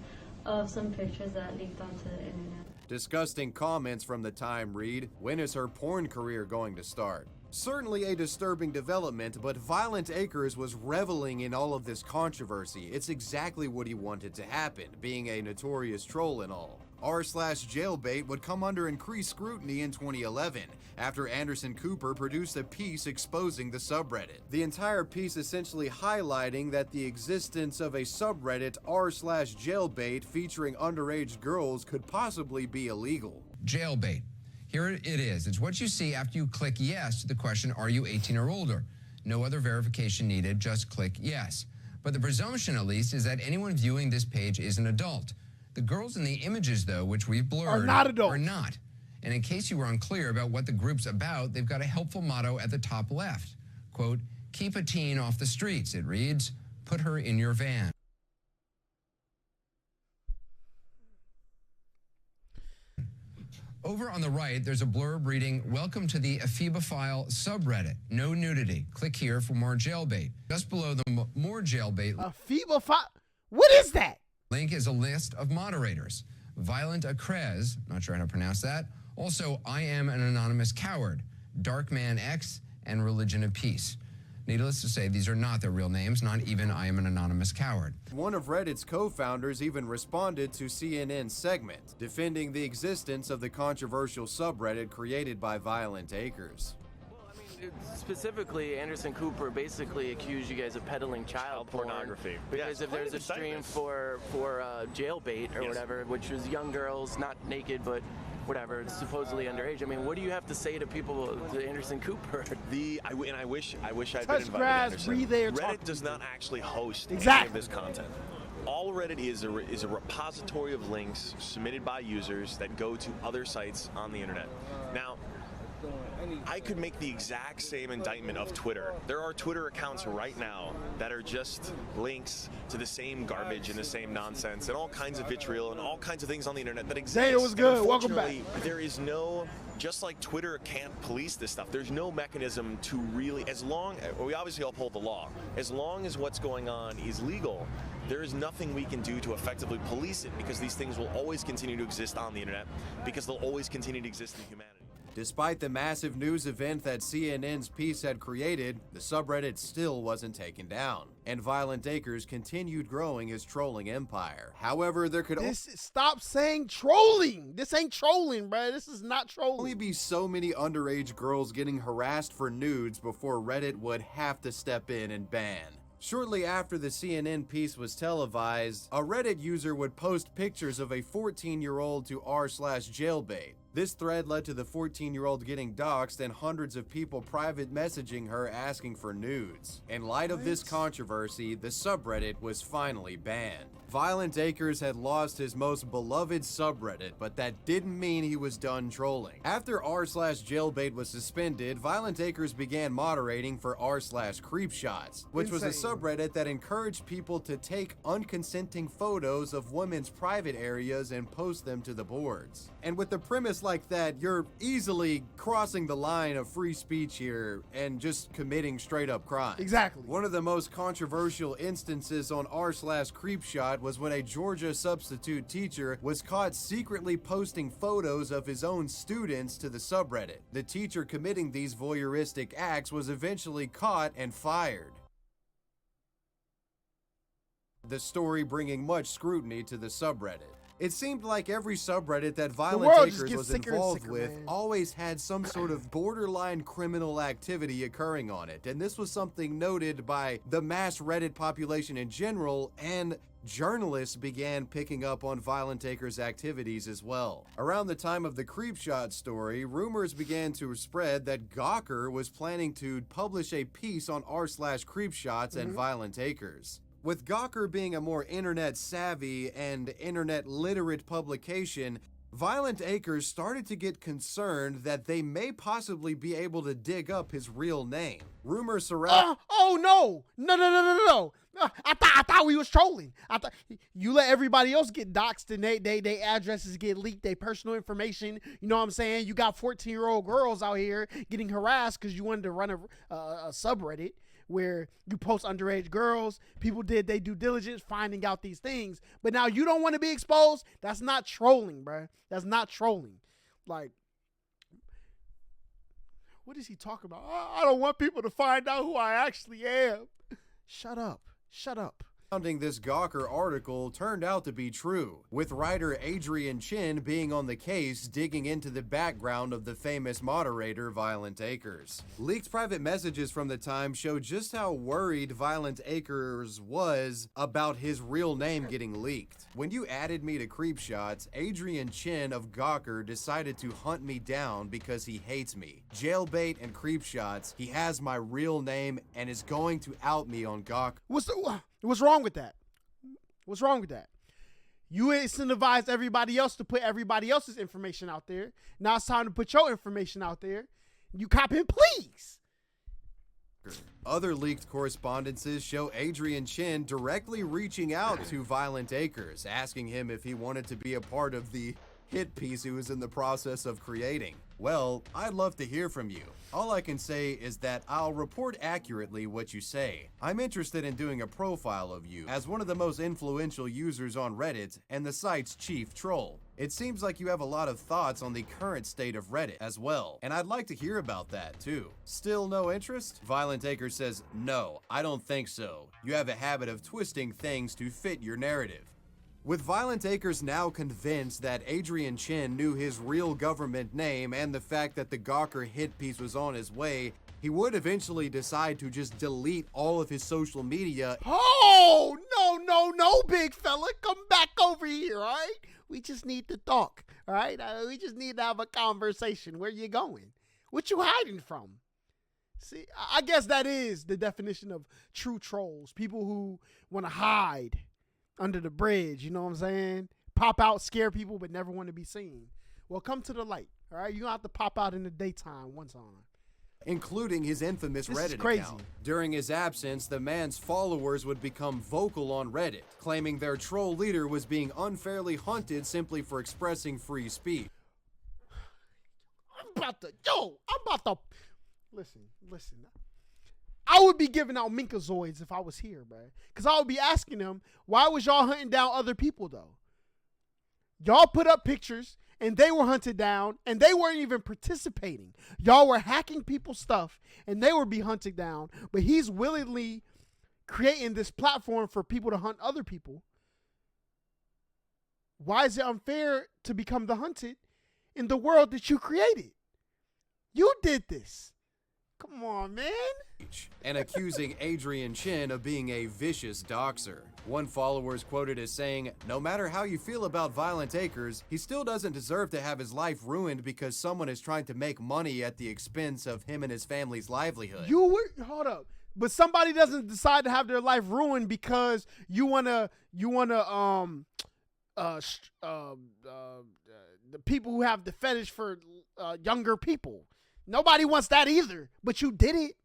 of some pictures that leaked onto the internet. Disgusting comments from the time read, "When is her porn career going to start?" Certainly a disturbing development, but Violent Acres was reveling in all of this controversy. It's exactly what he wanted to happen, being a notorious troll and all. r/jailbait would come under increased scrutiny in 2011 after Anderson Cooper produced a piece exposing the subreddit. The entire piece essentially highlighting that the existence of a subreddit r/jailbait featuring underage girls could possibly be illegal. Jailbait. Here it is. It's what you see after you click yes to the question, are you 18 or older? No other verification needed, just click yes. But the presumption, at least, is that anyone viewing this page is an adult. The girls in the images, though, which we've blurred, are not adults. Are not. And in case you were unclear about what the group's about, they've got a helpful motto at the top left. Quote, "Keep a teen off the streets." It reads, "Put her in your van." Over on the right, there's a blurb reading, "Welcome to the Ephebophile subreddit. No nudity. Click here for more jailbait." Just below the more jailbait Ephebophile? What is that? link is a list of moderators. Violent Acres, not sure how to pronounce that. Also, I Am an Anonymous Coward, Darkman X, and Religion of Peace. Needless to say, these are not their real names, not even I Am an Anonymous Coward. One of Reddit's co-founders even responded to CNN's segment, defending the existence of the controversial subreddit created by Violent Acres. Specifically, Anderson Cooper basically accused you guys of peddling child pornography. Because if there's a stream for jailbait or whatever, which was young girls, not naked, but whatever, it's supposedly underage. I mean, what do you have to say to people, to Anderson Cooper? And I wish I'd been Touch invited. grass, breathe air. Reddit does not actually host any Exactly. of this content. All Reddit is a repository of links submitted by users that go to other sites on the internet. Now, I could make the exact same indictment of Twitter. There are Twitter accounts right now that are just links to the same garbage and the same nonsense and all kinds of vitriol and all kinds of things on the internet that exist. Hey, it was good. Welcome back. There is no, just like Twitter can't police this stuff, there's no mechanism to really, we obviously uphold the law. As long as what's going on is legal, there is nothing we can do to effectively police it, because these things will always continue to exist on the internet, because they'll always continue to exist in humanity. Despite the massive news event that CNN's piece had created, the subreddit still wasn't taken down, and Violent Acres continued growing his trolling empire. However, there could stop saying trolling. This ain't trolling, bro. This is not trolling. Only be so many underage girls getting harassed for nudes before Reddit would have to step in and ban. Shortly after the CNN piece was televised, a Reddit user would post pictures of a 14-year-old to r/jailbait. This thread led to the 14-year-old getting doxxed and hundreds of people private messaging her asking for nudes. In light of this controversy, the subreddit was finally banned. Violent Acres had lost his most beloved subreddit, but that didn't mean he was done trolling. After r/jailbait was suspended, Violent Acres began moderating for r/creepshots, which was a subreddit that encouraged people to take unconsenting photos of women's private areas and post them to the boards. And with the premise like that, you're easily crossing the line of free speech here and just committing straight up crime. Exactly. One of the most controversial instances on r/creepshot was when a Georgia substitute teacher was caught secretly posting photos of his own students to the subreddit. The teacher committing these voyeuristic acts was eventually caught and fired. The story bringing much scrutiny to the subreddit. It seemed like every subreddit that Violent Acres was involved with always had some sort of borderline criminal activity occurring on it, and this was something noted by the mass Reddit population in general, and journalists began picking up on Violent Acres' activities as well. Around the time of the Creepshot story, rumors began to spread that Gawker was planning to publish a piece on r/Creepshots and Violent Acres. With Gawker being a more internet savvy and internet literate publication, Violent Acres started to get concerned that they may possibly be able to dig up his real name. Rumors surround— no. I thought we was trolling. I thought you let everybody else get doxxed and they addresses get leaked, their personal information. You know what I'm saying? You got 14-year-old girls out here getting harassed because you wanted to run a subreddit where you post underage girls. People did their due diligence finding out these things, but now you don't want to be exposed. That's not trolling, bro. That's not trolling. Like, what is he talking about? I don't want people to find out who I actually am. Shut up. This Gawker article turned out to be true, with writer Adrian Chin being on the case digging into the background of the famous moderator Violent Acres. Leaked private messages from the time show just how worried Violent Acres was about his real name getting leaked. When you added me to Creepshots, Adrian Chin of Gawker decided to hunt me down because he hates me. Jailbait and Creepshots, he has my real name and is going to out me on Gawker. What's wrong with that? What's wrong with that? You incentivized everybody else to put everybody else's information out there. Now it's time to put your information out there. You cop him, please. Other leaked correspondences show Adrian Chin directly reaching out to Violent Acres, asking him if he wanted to be a part of the hit piece he was in the process of creating. Well, I'd love to hear from you. All I can say is that I'll report accurately what you say. I'm interested in doing a profile of you as one of the most influential users on Reddit and the site's chief troll. It seems like you have a lot of thoughts on the current state of Reddit as well, and I'd like to hear about that too. Still no interest? Violent Acres says, no, I don't think so. You have a habit of twisting things to fit your narrative. With Violent Acres now convinced that Adrian Chin knew his real government name and the fact that the Gawker hit piece was on his way, he would eventually decide to just delete all of his social media. Oh, no, big fella. Come back over here, all right? We just need to talk, all right? We just need to have a conversation. Where you going? What you hiding from? See, I guess that is the definition of true trolls. People who want to hide under the bridge, you know what I'm saying? Pop out, scare people, but never want to be seen. Well, come to the light, All right, you're going to have to pop out in the daytime one time. Including his infamous Reddit account. During his absence, the man's followers would become vocal on Reddit, claiming their troll leader was being unfairly hunted simply for expressing free speech. I'm about to, listen. I would be giving out minkazoids if I was here, bro. Because I would be asking them, why was y'all hunting down other people, though? Y'all put up pictures, and they were hunted down, and they weren't even participating. Y'all were hacking people's stuff, and they were being hunted down. But he's willingly creating this platform for people to hunt other people. Why is it unfair to become the hunted in the world that you created? You did this. Come on, man. And accusing Adrian Chin of being a vicious doxer. One follower is quoted as saying, "No matter how you feel about Violent Acres, he still doesn't deserve to have his life ruined because someone is trying to make money at the expense of him and his family's livelihood." Hold up. But somebody doesn't decide to have their life ruined because you wanna the people who have the fetish for younger people. Nobody wants that either, but you did it.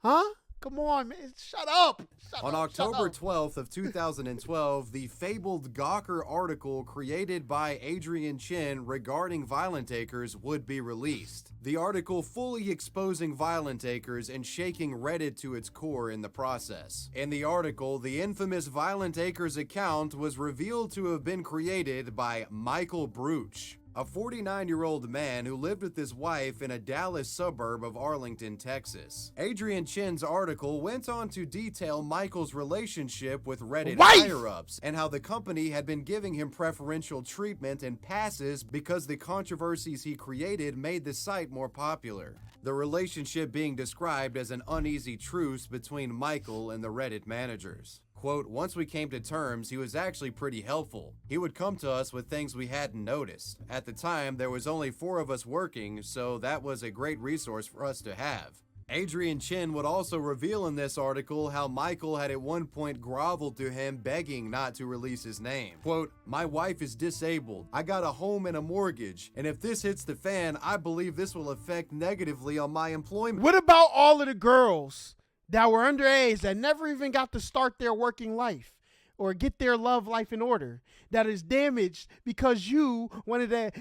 Huh? Come on, man. Shut up. On October 12th of 2012, the fabled Gawker article created by Adrian Chin regarding Violent Acres would be released. The article fully exposing Violent Acres and shaking Reddit to its core in the process. In the article, the infamous Violent Acres account was revealed to have been created by Michael Bruch, a 49-year-old man who lived with his wife in a Dallas suburb of Arlington, Texas. Adrian Chin's article went on to detail Michael's relationship with Reddit higher-ups and how the company had been giving him preferential treatment and passes because the controversies he created made the site more popular. The relationship being described as an uneasy truce between Michael and the Reddit managers. Quote, "Once we came to terms, he was actually pretty helpful. He would come to us with things we hadn't noticed. At the time, there was only 4 of us working, so that was a great resource for us to have." Adrian Chin would also reveal in this article how Michael had at one point groveled to him begging not to release his name. Quote, "My wife is disabled. I got a home and a mortgage, and if this hits the fan, I believe this will affect negatively on my employment." What about all of the girls that were underage that never even got to start their working life or get their love life in order, that is damaged because you wanted to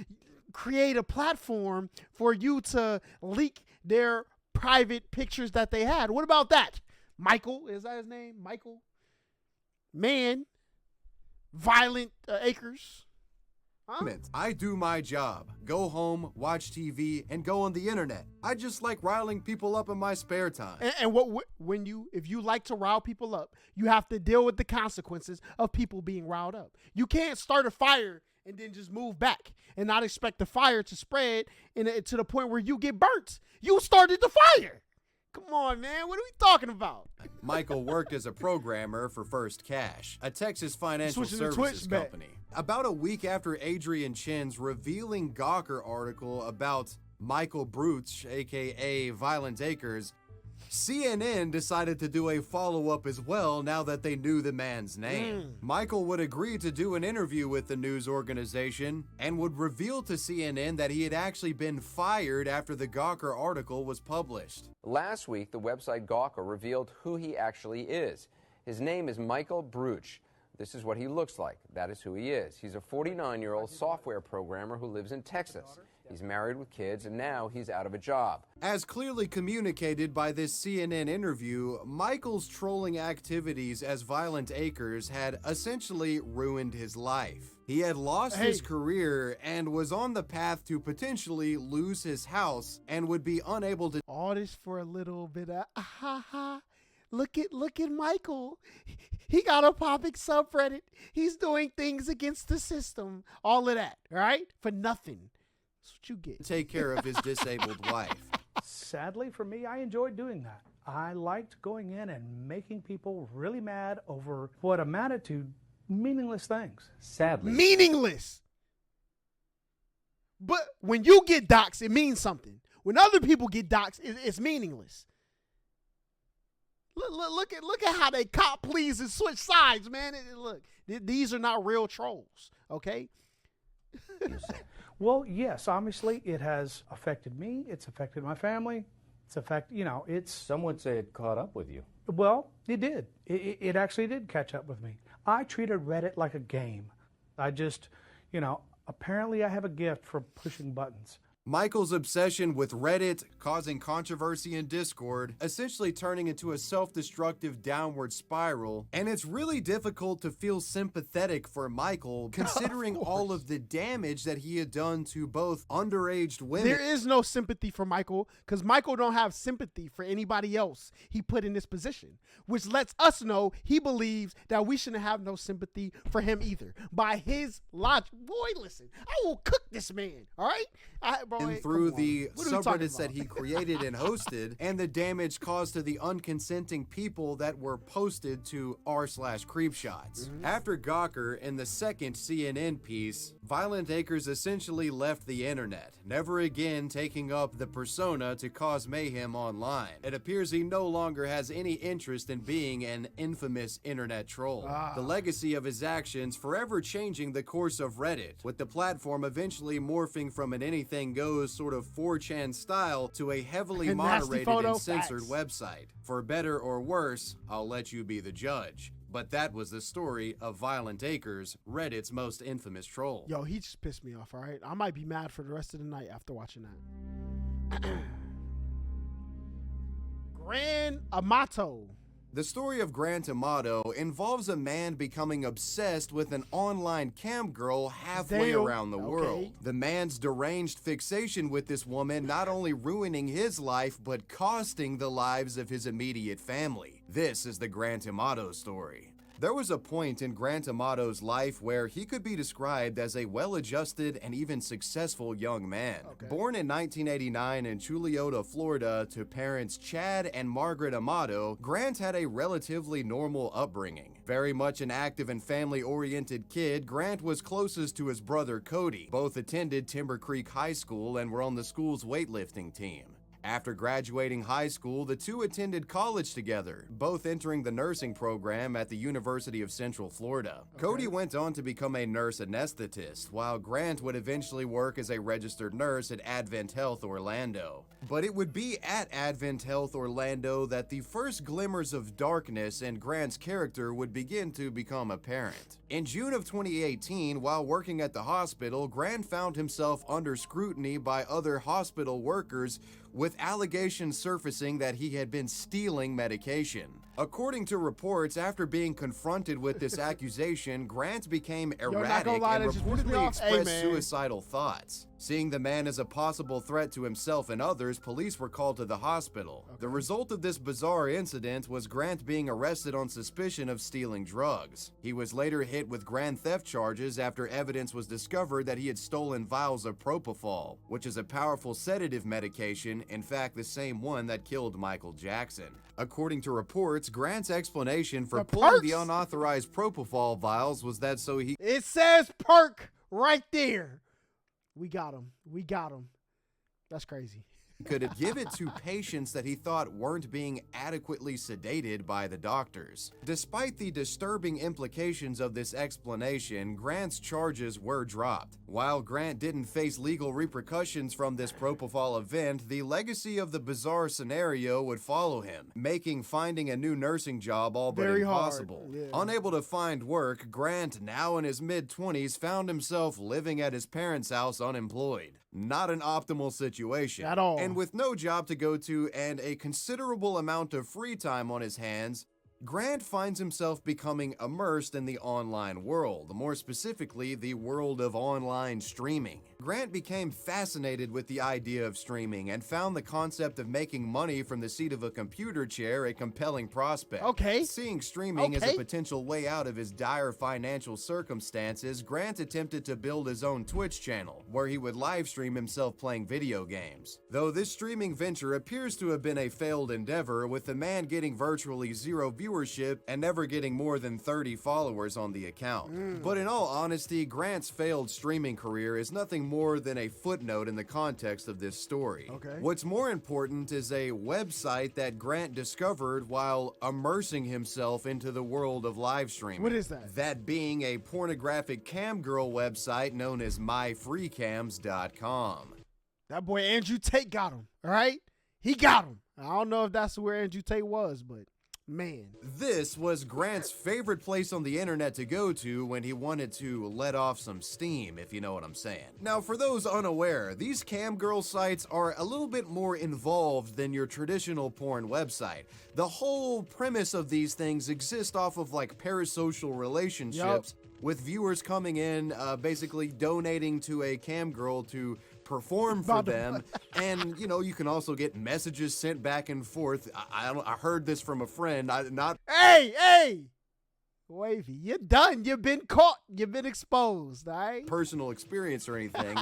create a platform for you to leak their private pictures that they had? What about that? Michael, is that his name? Michael? Man. Violent Acres. Huh? I do my job. Go home, watch TV, and go on the internet. I just like riling people up in my spare time. And if you like to rile people up, you have to deal with the consequences of people being riled up. You can't start a fire and then just move back and not expect the fire to spread to the point where you get burnt. You started the fire. Come on, man. What are we talking about? Michael worked as a programmer for First Cash, a Texas financial services company. About a week after Adrian Chin's revealing Gawker article about Michael Bruch, aka Violent Acres, CNN decided to do a follow-up as well now that they knew the man's name. Michael would agree to do an interview with the news organization and would reveal to CNN that he had actually been fired after the Gawker article was published. Last week, the website Gawker revealed who he actually is. His name is Michael Bruch. This is what he looks like. That is who he is. He's a 49-year-old software programmer who lives in Texas. He's married with kids, and now he's out of a job. As clearly communicated by this CNN interview, Michael's trolling activities as Violent Acres had essentially ruined his life. He had lost his career and was on the path to potentially lose his house and would be unable to... All this for a little bit of, Look at Michael. He got a popping subreddit. He's doing things against the system. All of that, all right? For nothing. That's what you get. Take care of his disabled wife. Sadly for me, I enjoyed doing that. I liked going in and making people really mad over what amounted to meaningless things. Sadly. Meaningless. But when you get doxxed, it means something. When other people get doxxed, it's meaningless. Look at how they cop please and switch sides, man. Look, these are not real trolls, okay? Well, yes, obviously it has affected me. It's affected my family. It's Some would say it caught up with you. well, it did. It actually did catch up with me. I treated Reddit like a game. I just, apparently I have a gift for pushing buttons. Michael's obsession with Reddit, causing controversy and discord, essentially turning into a self-destructive downward spiral, and it's really difficult to feel sympathetic for Michael considering all of the damage that he had done to both underage women. There is no sympathy for Michael because Michael don't have sympathy for anybody else he put in this position, which lets us know he believes that we shouldn't have no sympathy for him either. By his logic, boy, listen, I will cook this man, all right? And through the subreddits that he created and hosted, and the damage caused to the unconsenting people that were posted to r/creepshots. After Gawker, in the second CNN piece, Violent Acres essentially left the internet, never again taking up the persona to cause mayhem online. It appears he no longer has any interest in being an infamous internet troll. The legacy of his actions forever changing the course of Reddit, with the platform eventually morphing from an anything goes sort of 4chan style to a heavily moderated and censored website. For better or worse, I'll let you be the judge. But that was the story of Violent Acres, Reddit's most infamous troll. Yo, he just pissed me off, all right? I might be mad for the rest of the night after watching that. Grand Amato. The story of Grant Amato involves a man becoming obsessed with an online cam girl halfway around the world. The man's deranged fixation with this woman not only ruining his life, but costing the lives of his immediate family. This is the Grant Amato story. There was a point in Grant Amato's life where he could be described as a well-adjusted and even successful young man. Born in 1989 in Chuliota, Florida, to parents Chad and Margaret Amato, Grant had a relatively normal upbringing. Very much an active and family-oriented kid, Grant was closest to his brother Cody. Both attended Timber Creek High School and were on the school's weightlifting team. After graduating high school, the two attended college together, both entering the nursing program at the University of Central Florida. Cody went on to become a nurse anesthetist, while Grant would eventually work as a registered nurse at Advent Health Orlando. But it would be at Advent Health Orlando that the first glimmers of darkness in Grant's character would begin to become apparent. In June of 2018, while working at the hospital, Grant found himself under scrutiny by other hospital workers, with allegations surfacing that he had been stealing medication. According to reports, after being confronted with this accusation, Grant became erratic and reportedly expressed suicidal thoughts. Seeing the man as a possible threat to himself and others, police were called to the hospital. The result of this bizarre incident was Grant being arrested on suspicion of stealing drugs. He was later hit with grand theft charges after evidence was discovered that he had stolen vials of propofol, which is a powerful sedative medication, in fact the same one that killed Michael Jackson. According to reports, Grant's explanation for pulling the unauthorized propofol vials was that so he— It says perk right there. We got him. We got him. That's crazy. could give it to patients that he thought weren't being adequately sedated by the doctors. Despite the disturbing implications of this explanation, Grant's charges were dropped. While Grant didn't face legal repercussions from this propofol event, the legacy of the bizarre scenario would follow him, making finding a new nursing job all but impossible. Yeah. Unable to find work, Grant, now in his mid-20s, found himself living at his parents' house unemployed. Not an optimal situation. At all. And with no job to go to and a considerable amount of free time on his hands, Grant finds himself becoming immersed in the online world, more specifically, the world of online streaming. Grant became fascinated with the idea of streaming and found the concept of making money from the seat of a computer chair a compelling prospect. Okay. Seeing streaming as a potential way out of his dire financial circumstances, Grant attempted to build his own Twitch channel, where he would live stream himself playing video games. Though this streaming venture appears to have been a failed endeavor, with the man getting virtually zero viewership and never getting more than 30 followers on the account. But in all honesty, Grant's failed streaming career is nothing more than a footnote in the context of this story. Okay. What's more important is a website that Grant discovered while immersing himself into the world of live streaming. What is that? That being a pornographic cam girl website known as myfreecams.com. That boy Andrew Tate got him, all right? He got him. I don't know if that's where Andrew Tate was, but man. This was Grant's favorite place on the internet to go to when he wanted to let off some steam, if you know what I'm saying. Now, for those unaware, these cam girl sites are a little bit more involved than your traditional porn website. The whole premise of these things exist off of like parasocial relationships, with viewers coming in, basically donating to a cam girl to perform for them. And, you know, you can also get messages sent back and forth. I heard this from a friend. Hey! Wavy, you're done. You've been caught. You've been exposed, all right? Personal experience or anything.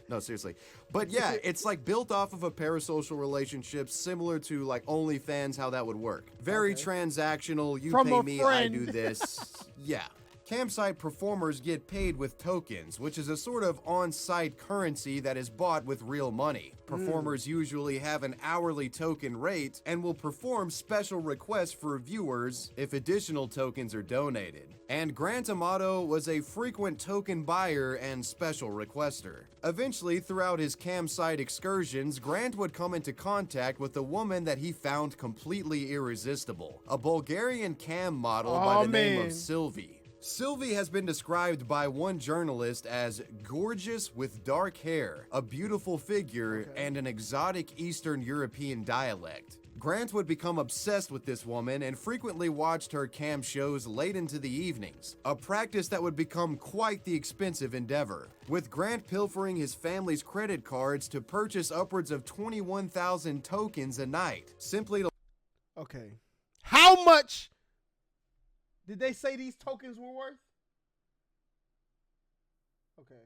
No, seriously. But yeah, it's like built off of a parasocial relationship similar to like OnlyFans, how that would work. Very transactional. You From pay a me, friend. I do this. Yeah. Campsite performers get paid with tokens, which is a sort of on-site currency that is bought with real money. Performers usually have an hourly token rate and will perform special requests for viewers if additional tokens are donated. And Grant Amato was a frequent token buyer and special requester. Eventually, throughout his campsite excursions, Grant would come into contact with a woman that he found completely irresistible, a Bulgarian cam model by the name of Sylvie. Sylvie has been described by one journalist as gorgeous with dark hair, a beautiful figure, and an exotic Eastern European dialect. Grant would become obsessed with this woman and frequently watched her cam shows late into the evenings, a practice that would become quite the expensive endeavor, with Grant pilfering his family's credit cards to purchase upwards of 21,000 tokens a night, simply to... Okay. How much did they say these tokens were worth? Okay.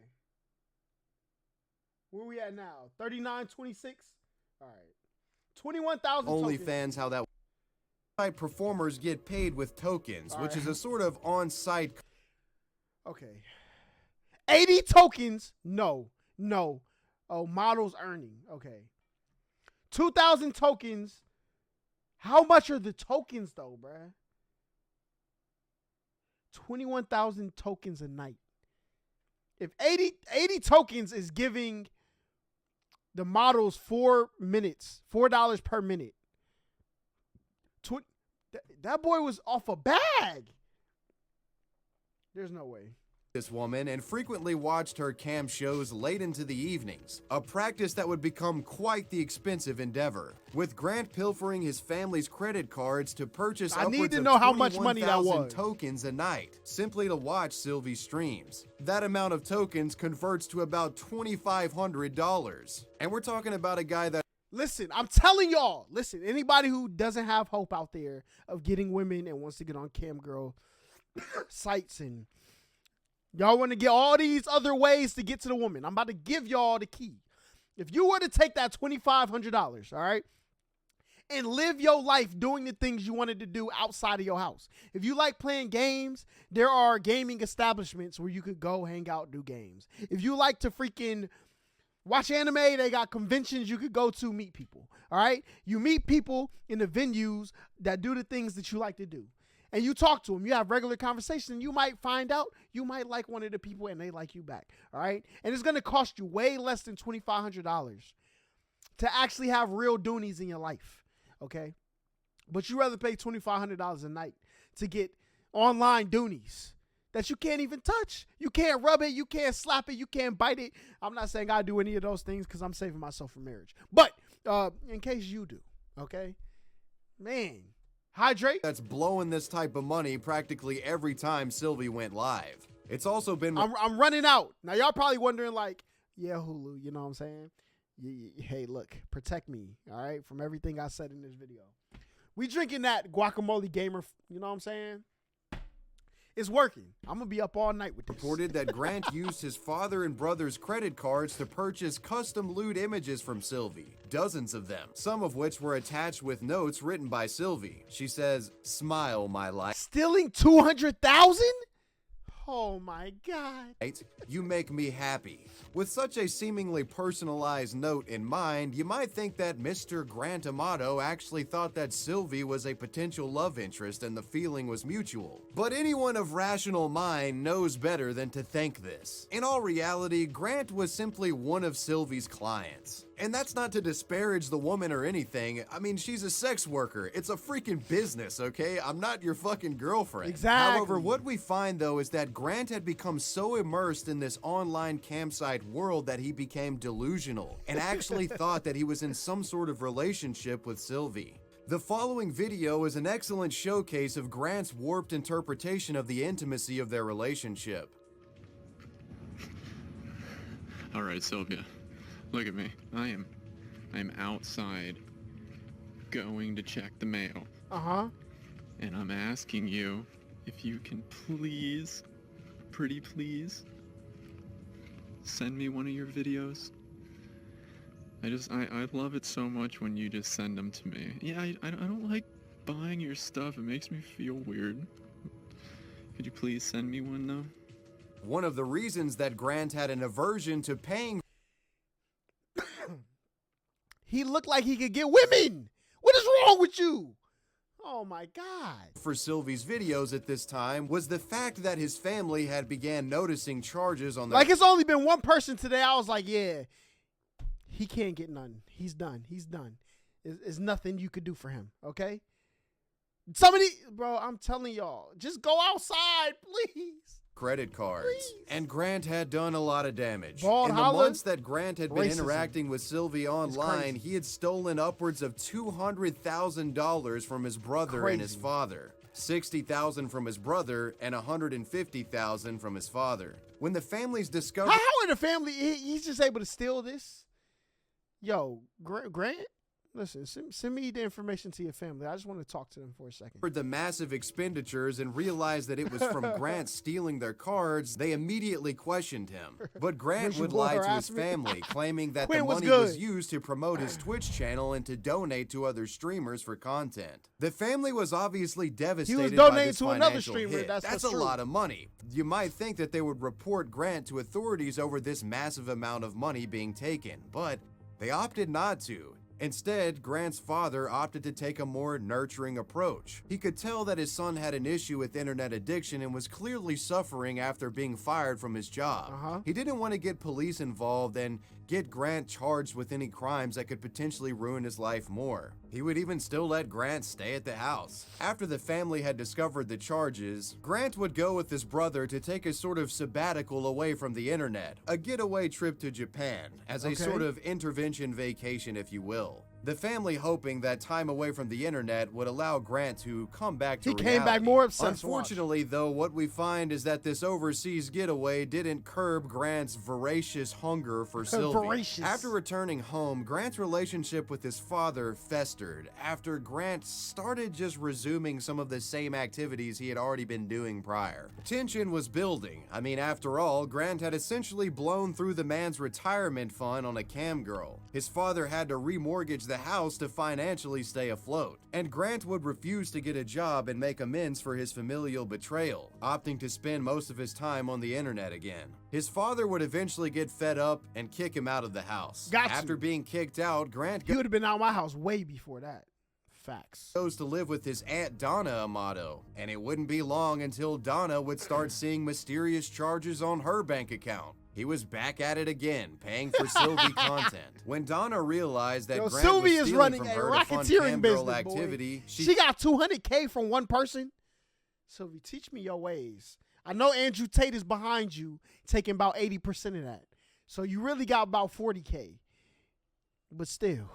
Where we at now? 39.26? All right. 21,000 tokens. OnlyFans, how that site performers get paid with tokens, which is a sort of on-site. Okay. 80 tokens? No. Oh, models earning. Okay. 2,000 tokens. How much are the tokens though, bruh? 21,000 tokens a night. If 80 tokens is giving the models 4 minutes, $4 per minute. That boy was off a bag. There's no way. This woman and frequently watched her cam shows late into the evenings, a practice that would become quite the expensive endeavor, with Grant pilfering his family's credit cards to purchase upwards of how much money that 21,000 was. tokens a night, simply to watch Sylvie's streams. That amount of tokens converts to about $2,500. And we're talking about a guy that... Listen, I'm telling y'all, anybody who doesn't have hope out there of getting women and wants to get on cam girl sites and y'all want to get all these other ways to get to the woman, I'm about to give y'all the key. If you were to take that $2,500, all right, and live your life doing the things you wanted to do outside of your house. If you like playing games, there are gaming establishments where you could go hang out, do games. If you like to freaking watch anime, they got conventions you could go to meet people, all right? You meet people in the venues that do the things that you like to do. And you talk to them, you have regular conversations, and you might find out you might like one of the people and they like you back, all right? And it's going to cost you way less than $2,500 to actually have real doonies in your life, okay? But you rather pay $2,500 a night to get online doonies that you can't even touch. You can't rub it, you can't slap it, you can't bite it. I'm not saying I do any of those things because I'm saving myself for marriage. But in case you do, okay? Man. Hydrate. That's blowing this type of money practically every time Sylvie went live. It's also been... I'm running out. Now, y'all probably wondering like, yeah, Hulu, you know what I'm saying? Hey, look, protect me, all right, from everything I said in this video. We drinking that guacamole gamer, you know what I'm saying? It's working. I'm going to be up all night with this. Reported that Grant used his father and brother's credit cards to purchase custom lewd images from Sylvie. Dozens of them, some of which were attached with notes written by Sylvie. She says, "Smile, my life." Stealing 200,000? Oh my God. You make me happy. With such a seemingly personalized note in mind, you might think that Mr. Grant Amato actually thought that Sylvie was a potential love interest and the feeling was mutual. But anyone of rational mind knows better than to think this. In all reality, Grant was simply one of Sylvie's clients. And that's not to disparage the woman or anything. I mean, she's a sex worker. It's a freaking business, okay? I'm not your fucking girlfriend. Exactly. However, what we find though is that Grant had become so immersed in this online campsite world that he became delusional and actually thought that he was in some sort of relationship with Sylvie. The following video is an excellent showcase of Grant's warped interpretation of the intimacy of their relationship. All right, Sylvia. Look at me. I'm outside going to check the mail. Uh-huh. And I'm asking you if you can please, pretty please, send me one of your videos. I love it so much when you just send them to me. Yeah, I don't like buying your stuff. It makes me feel weird. Could you please send me one though? One of the reasons that Grant had an aversion to paying He looked like he could get women. What is wrong with you? Oh my God. For Sylvie's videos at this time was the fact that his family had began noticing charges on their— Like, it's only been one person today. I was like, yeah, he can't get none. He's done. He's done. There's nothing you could do for him. Okay. Somebody, bro, I'm telling y'all, just go outside, please. credit cards. And Grant had done a lot of damage. Bald In the Holla, months that Grant had been racism. interacting with Sylvie online, he had stolen upwards of $200,000 from his brother and his father. $60,000 from his brother and $150,000 from his father. When the families discovered— How are the family, he's just able to steal this? Yo, Grant? Listen, send me the information to your family. I just want to talk to them for a second. The massive expenditures and realized that it was from Grant stealing their cards, they immediately questioned him. But Grant would lie to his family, claiming that the money was used to promote his Twitch channel and to donate to other streamers for content. The family was obviously devastated by this financial hit. That's a lot of money. You might think that they would report Grant to authorities over this massive amount of money being taken, but they opted not to. Instead, Grant's father opted to take a more nurturing approach. He could tell that his son had an issue with internet addiction and was clearly suffering after being fired from his job. He didn't want to get police involved and get Grant charged with any crimes that could potentially ruin his life more. He would even still let Grant stay at the house. After the family had discovered the charges, Grant would go with his brother to take a sort of sabbatical away from the internet, a getaway trip to Japan, as a sort of intervention vacation, if you will. The family hoping that time away from the internet would allow Grant to come back to reality. He came back more obsessed. Unfortunately, though, what we find is that this overseas getaway didn't curb Grant's voracious hunger for Sylvie. After returning home, Grant's relationship with his father festered after Grant started just resuming some of the same activities he had already been doing prior. Tension was building. I mean, after all, Grant had essentially blown through the man's retirement fund on a cam girl. His father had to remortgage the house to financially stay afloat, and Grant would refuse to get a job and make amends for his familial betrayal, opting to spend most of his time on the internet again. His father would eventually get fed up and kick him out of the house. After being kicked out, Grant he would have been out of my house way before that. Facts. Goes to live with his aunt Donna Amato, and it wouldn't be long until Donna would start seeing mysterious charges on her bank account. He was back at it again, paying for Sylvie content. When Donna realized that Grant Sylvie was is stealing running from a her to fund racketeering cam business, girl activity, she got $200K from one person. Sylvie, teach me your ways. I know Andrew Tate is behind you, taking about 80% of that. So you really got about 40K. But still,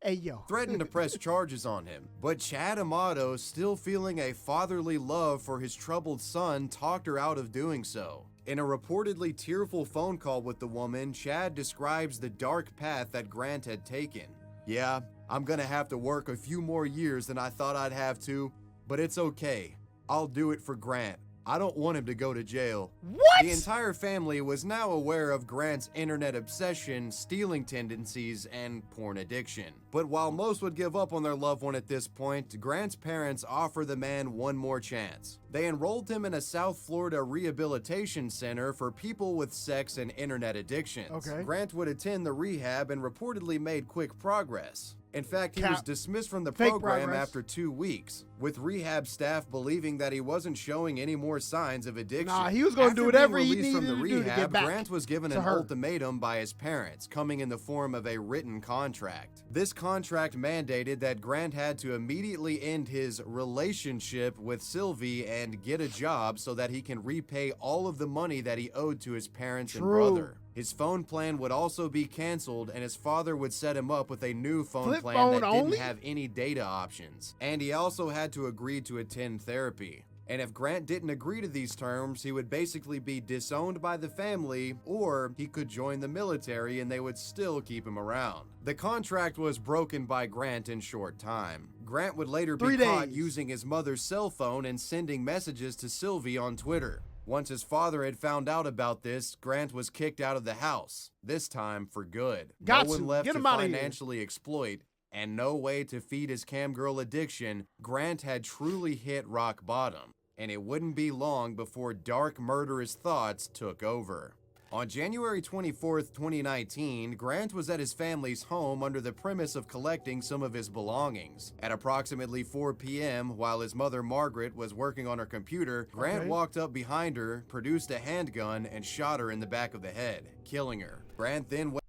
hey yo. threatened to press charges on him. But Chad Amato, still feeling a fatherly love for his troubled son, talked her out of doing so. In a reportedly tearful phone call with the woman, Chad describes the dark path that Grant had taken. Yeah, I'm gonna have to work a few more years than I thought I'd have to, but it's okay. I'll do it for Grant. I don't want him to go to jail. What? The entire family was now aware of Grant's internet obsession, stealing tendencies, and porn addiction. But while most would give up on their loved one at this point, Grant's parents offer the man one more chance. They enrolled him in a South Florida rehabilitation center for people with sex and internet addictions. Okay. Grant would attend the rehab and reportedly made quick progress. In fact, he was dismissed from the program after 2 weeks, with rehab staff believing that he wasn't showing any more signs of addiction. Nah, he was going to do whatever he needed from the to do to get back Grant was given to an her. ultimatum by his parents, coming in the form of a written contract. This contract mandated that Grant had to immediately end his relationship with Sylvie and get a job so that he can repay all of the money that he owed to his parents and brother. His phone plan would also be canceled, and his father would set him up with a new phone plan that didn't have any data options. And he also had to agree to attend therapy. And if Grant didn't agree to these terms, he would basically be disowned by the family, or he could join the military and they would still keep him around. The contract was broken by Grant in short time. Grant would later be caught using his mother's cell phone and sending messages to Sylvie on Twitter. Once his father had found out about this, Grant was kicked out of the house, this time for good. No one left to financially exploit, and no way to feed his camgirl addiction. Grant had truly hit rock bottom, and it wouldn't be long before dark, murderous thoughts took over. On January 24th, 2019, Grant was at his family's home under the premise of collecting some of his belongings. At approximately 4 p.m., while his mother Margaret was working on her computer, Grant walked up behind her, produced a handgun, and shot her in the back of the head, killing her. Grant then went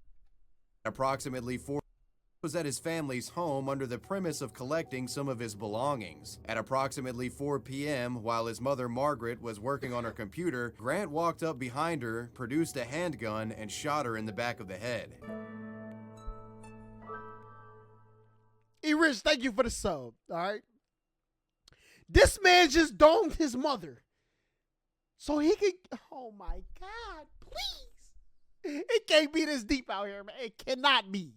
approximately 4 was at his family's home under the premise of collecting some of his belongings. At approximately 4 p.m., while his mother Margaret was working on her computer, Grant walked up behind her, produced a handgun, and shot her in the back of the head. E-Rich, thank you for the sub, all right? This man just domed his mother. So he could, oh my God, please. It can't be this deep out here, man. It cannot be.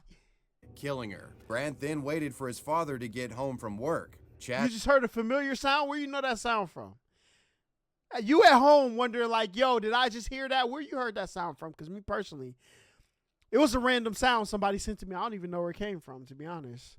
Killing her. Grant then waited for his father to get home from work. You just heard a familiar sound? Where you know that sound from? You at home wondering like, yo, did I just hear that? Where you heard that sound from? Because me personally, it was a random sound somebody sent to me. I don't even know where it came from, to be honest.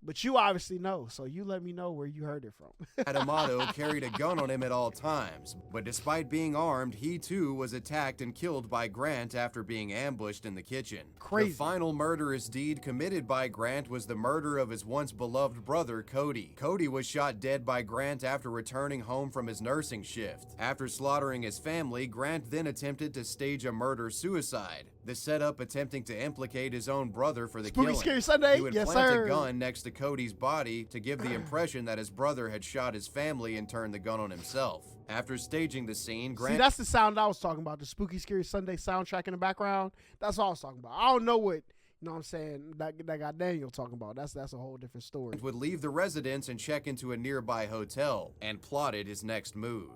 But you obviously know, so you let me know where you heard it from. Amato carried a gun on him at all times, but despite being armed, he too was attacked and killed by Grant after being ambushed in the kitchen. Crazy. The final murderous deed committed by Grant was the murder of his once beloved brother, Cody. Cody was shot dead by Grant after returning home from his nursing shift. After slaughtering his family, Grant then attempted to stage a murder-suicide. The setup attempting to implicate his own brother for the killing. Scary Sunday. He would plant a gun next to Cody's body to give the impression that his brother had shot his family and turned the gun on himself. After staging the scene, Grant... See, that's the sound I was talking about, the Spooky Scary Sunday soundtrack in the background. That's all I was talking about. I don't know what, you know what I'm saying, that guy Daniel talking about. That's a whole different story. Would leave the residence and check into a nearby hotel and plotted his next move.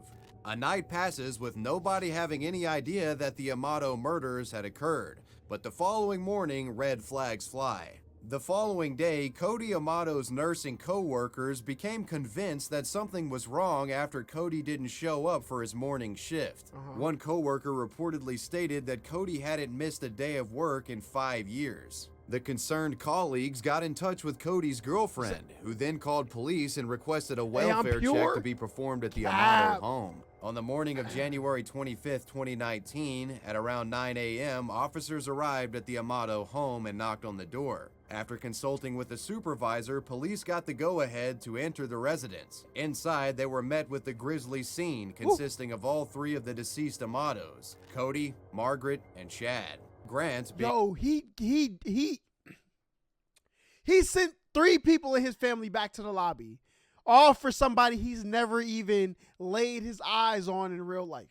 A night passes with nobody having any idea that the Amato murders had occurred, but the following morning, red flags fly. The following day, Cody Amato's nursing co-workers became convinced that something was wrong after Cody didn't show up for his morning shift. One co-worker reportedly stated that Cody hadn't missed a day of work in 5 years. The concerned colleagues got in touch with Cody's girlfriend, who then called police and requested a welfare check to be performed at the Amato home. On the morning of January 25th, 2019, at around 9 a.m., officers arrived at the Amato home and knocked on the door. After consulting with the supervisor, police got the go-ahead to enter the residence. Inside, they were met with the grisly scene consisting of all three of the deceased Amatos, Cody, Margaret, and Chad. Grant... Yo, he sent 3 people in his family back to the lobby. All for somebody he's never even laid his eyes on in real life.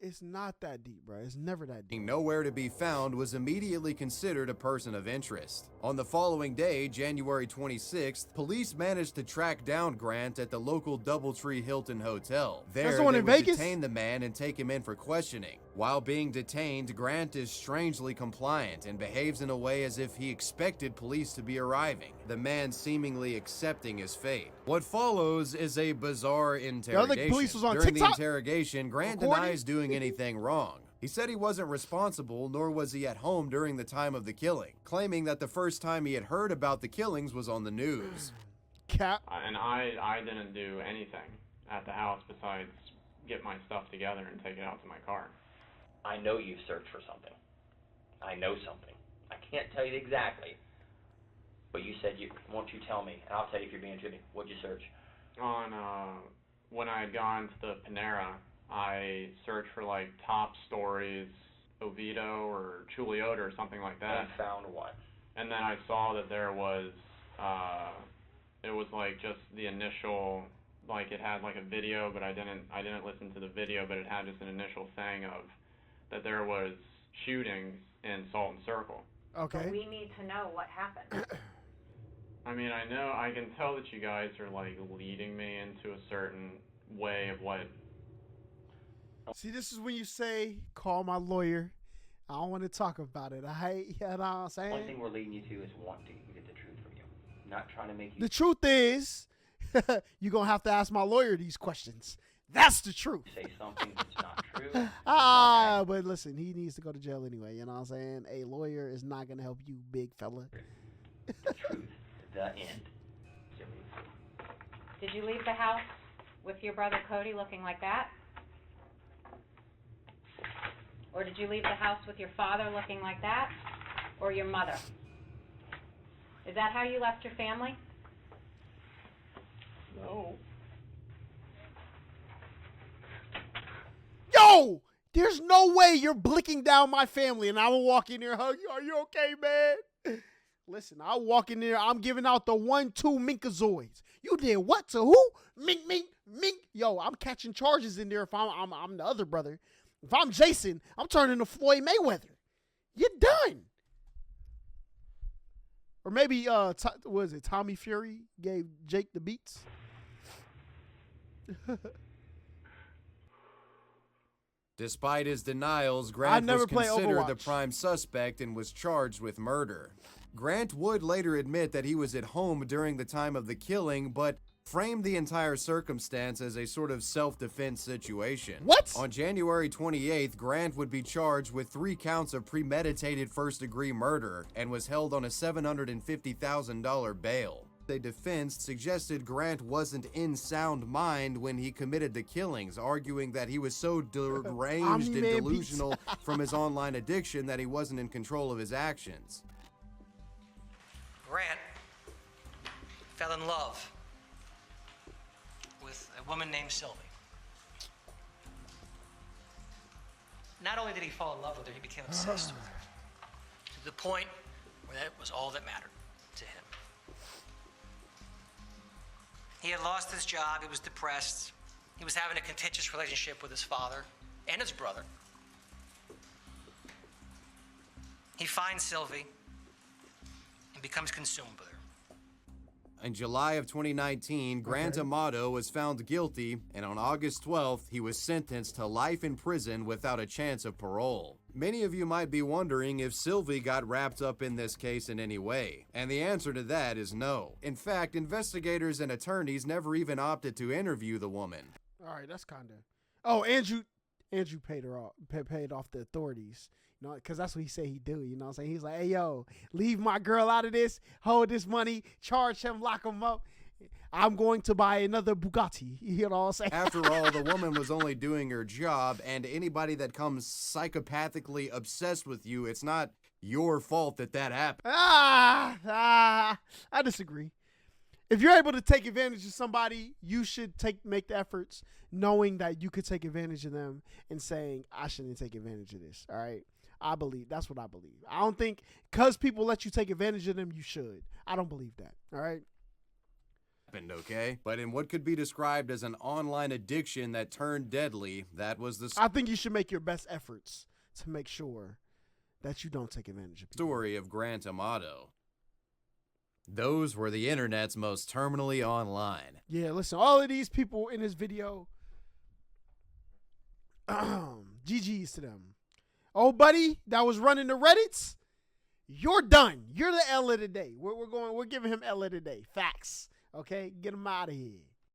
It's not that deep, bro. It's never that deep. Nowhere to be found, was immediately considered a person of interest. On the following day, January 26th, police managed to track down Grant at the local Doubletree Hilton Hotel. There, they would detain the man and take him in for questioning. While being detained, Grant is strangely compliant and behaves in a way as if he expected police to be arriving, the man seemingly accepting his fate. What follows is a bizarre interrogation. Police was on During TikTok? the interrogation, Grant denies doing anything wrong. He said he wasn't responsible, nor was he at home during the time of the killing, claiming that the first time he had heard about the killings was on the news. Cap. And I didn't do anything at the house besides get my stuff together and take it out to my car. I know you've searched for something. I know something. I can't tell you exactly, but you said won't you tell me, and I'll tell you if you're being truthful. What'd you search? When I had gone to the Panera, I searched for like top stories, Oviedo or Chuliota or something like that. And found what? And then I saw that there was, it was like just the initial, like it had like a video, but I didn't listen to the video, but it had just an initial thing of that there was shootings in Salt and Circle. Okay. So we need to know what happened. I mean, I can tell that you guys are like leading me into a certain way of what. See, this is when you say, call my lawyer. I don't want to talk about it. You know what I'm saying? One thing we're leading you to is wanting to get the truth from you. Not trying to make you. The truth is, you're going to have to ask my lawyer these questions. That's the truth. Say something that's not true. But listen, he needs to go to jail anyway. You know what I'm saying? A lawyer is not going to help you, big fella. The truth, the end. Did you leave the house with your brother Cody looking like that? Or did you leave the house with your father looking like that? Or your mother? Is that how you left your family? No. Yo, there's no way you're blicking down my family and I will walk in there and hug you. Are you okay, man? Listen, I'll walk in there. I'm giving out the 1-2 Minkazoids. You did what to who? Mink, mink, mink. Yo, I'm catching charges in there if I'm the other brother. If I'm Jason, I'm turning to Floyd Mayweather. You're done. Or maybe, what was it, Tommy Fury gave Jake the beats? Despite his denials, Grant was considered the prime suspect and was charged with murder. Grant would later admit that he was at home during the time of the killing, but framed the entire circumstance as a sort of self-defense situation. What? On January 28th, Grant would be charged with 3 counts of premeditated first-degree murder and was held on a $750,000 bail. The defense suggested Grant wasn't in sound mind when he committed the killings, arguing that he was so deranged and delusional from his online addiction that he wasn't in control of his actions. Grant fell in love with a woman named Sylvie. Not only did he fall in love with her, he became obsessed with her, to the point where that was all that mattered to him. He had lost his job, he was depressed, he was having a contentious relationship with his father and his brother. He finds Sylvie and becomes consumed with her. In July of 2019, Grant Amato was found guilty, and on August 12th, he was sentenced to life in prison without a chance of parole. Many of you might be wondering if Sylvie got wrapped up in this case in any way, and the answer to that is no. In fact, investigators and attorneys never even opted to interview the woman. All right, that's kind of. Oh, Andrew paid her off, paid off the authorities. You know, because that's what he said he'd do. You know what I'm saying? He's like, hey, yo, leave my girl out of this. Hold this money. Charge him. Lock him up. I'm going to buy another Bugatti. You know what I'm saying? After all, the woman was only doing her job, and anybody that comes psychopathically obsessed with you, it's not your fault that happened. I disagree. If you're able to take advantage of somebody, you should make the efforts knowing that you could take advantage of them and saying, I shouldn't take advantage of this. All right. I believe. That's what I believe. I don't think because people let you take advantage of them, you should. I don't believe that. All right. Okay, but in what could be described as an online addiction that turned deadly, that was the I think you should make your best efforts to make sure that you don't take advantage of people. Story of Grant Amato. Those were the internet's most terminally online. Yeah, listen, all of these people in this video, GG's to them. Oh, buddy, that was running the Reddits. You're done. You're the L of the day. We're giving him L of the day. Facts. Okay, get him out of here.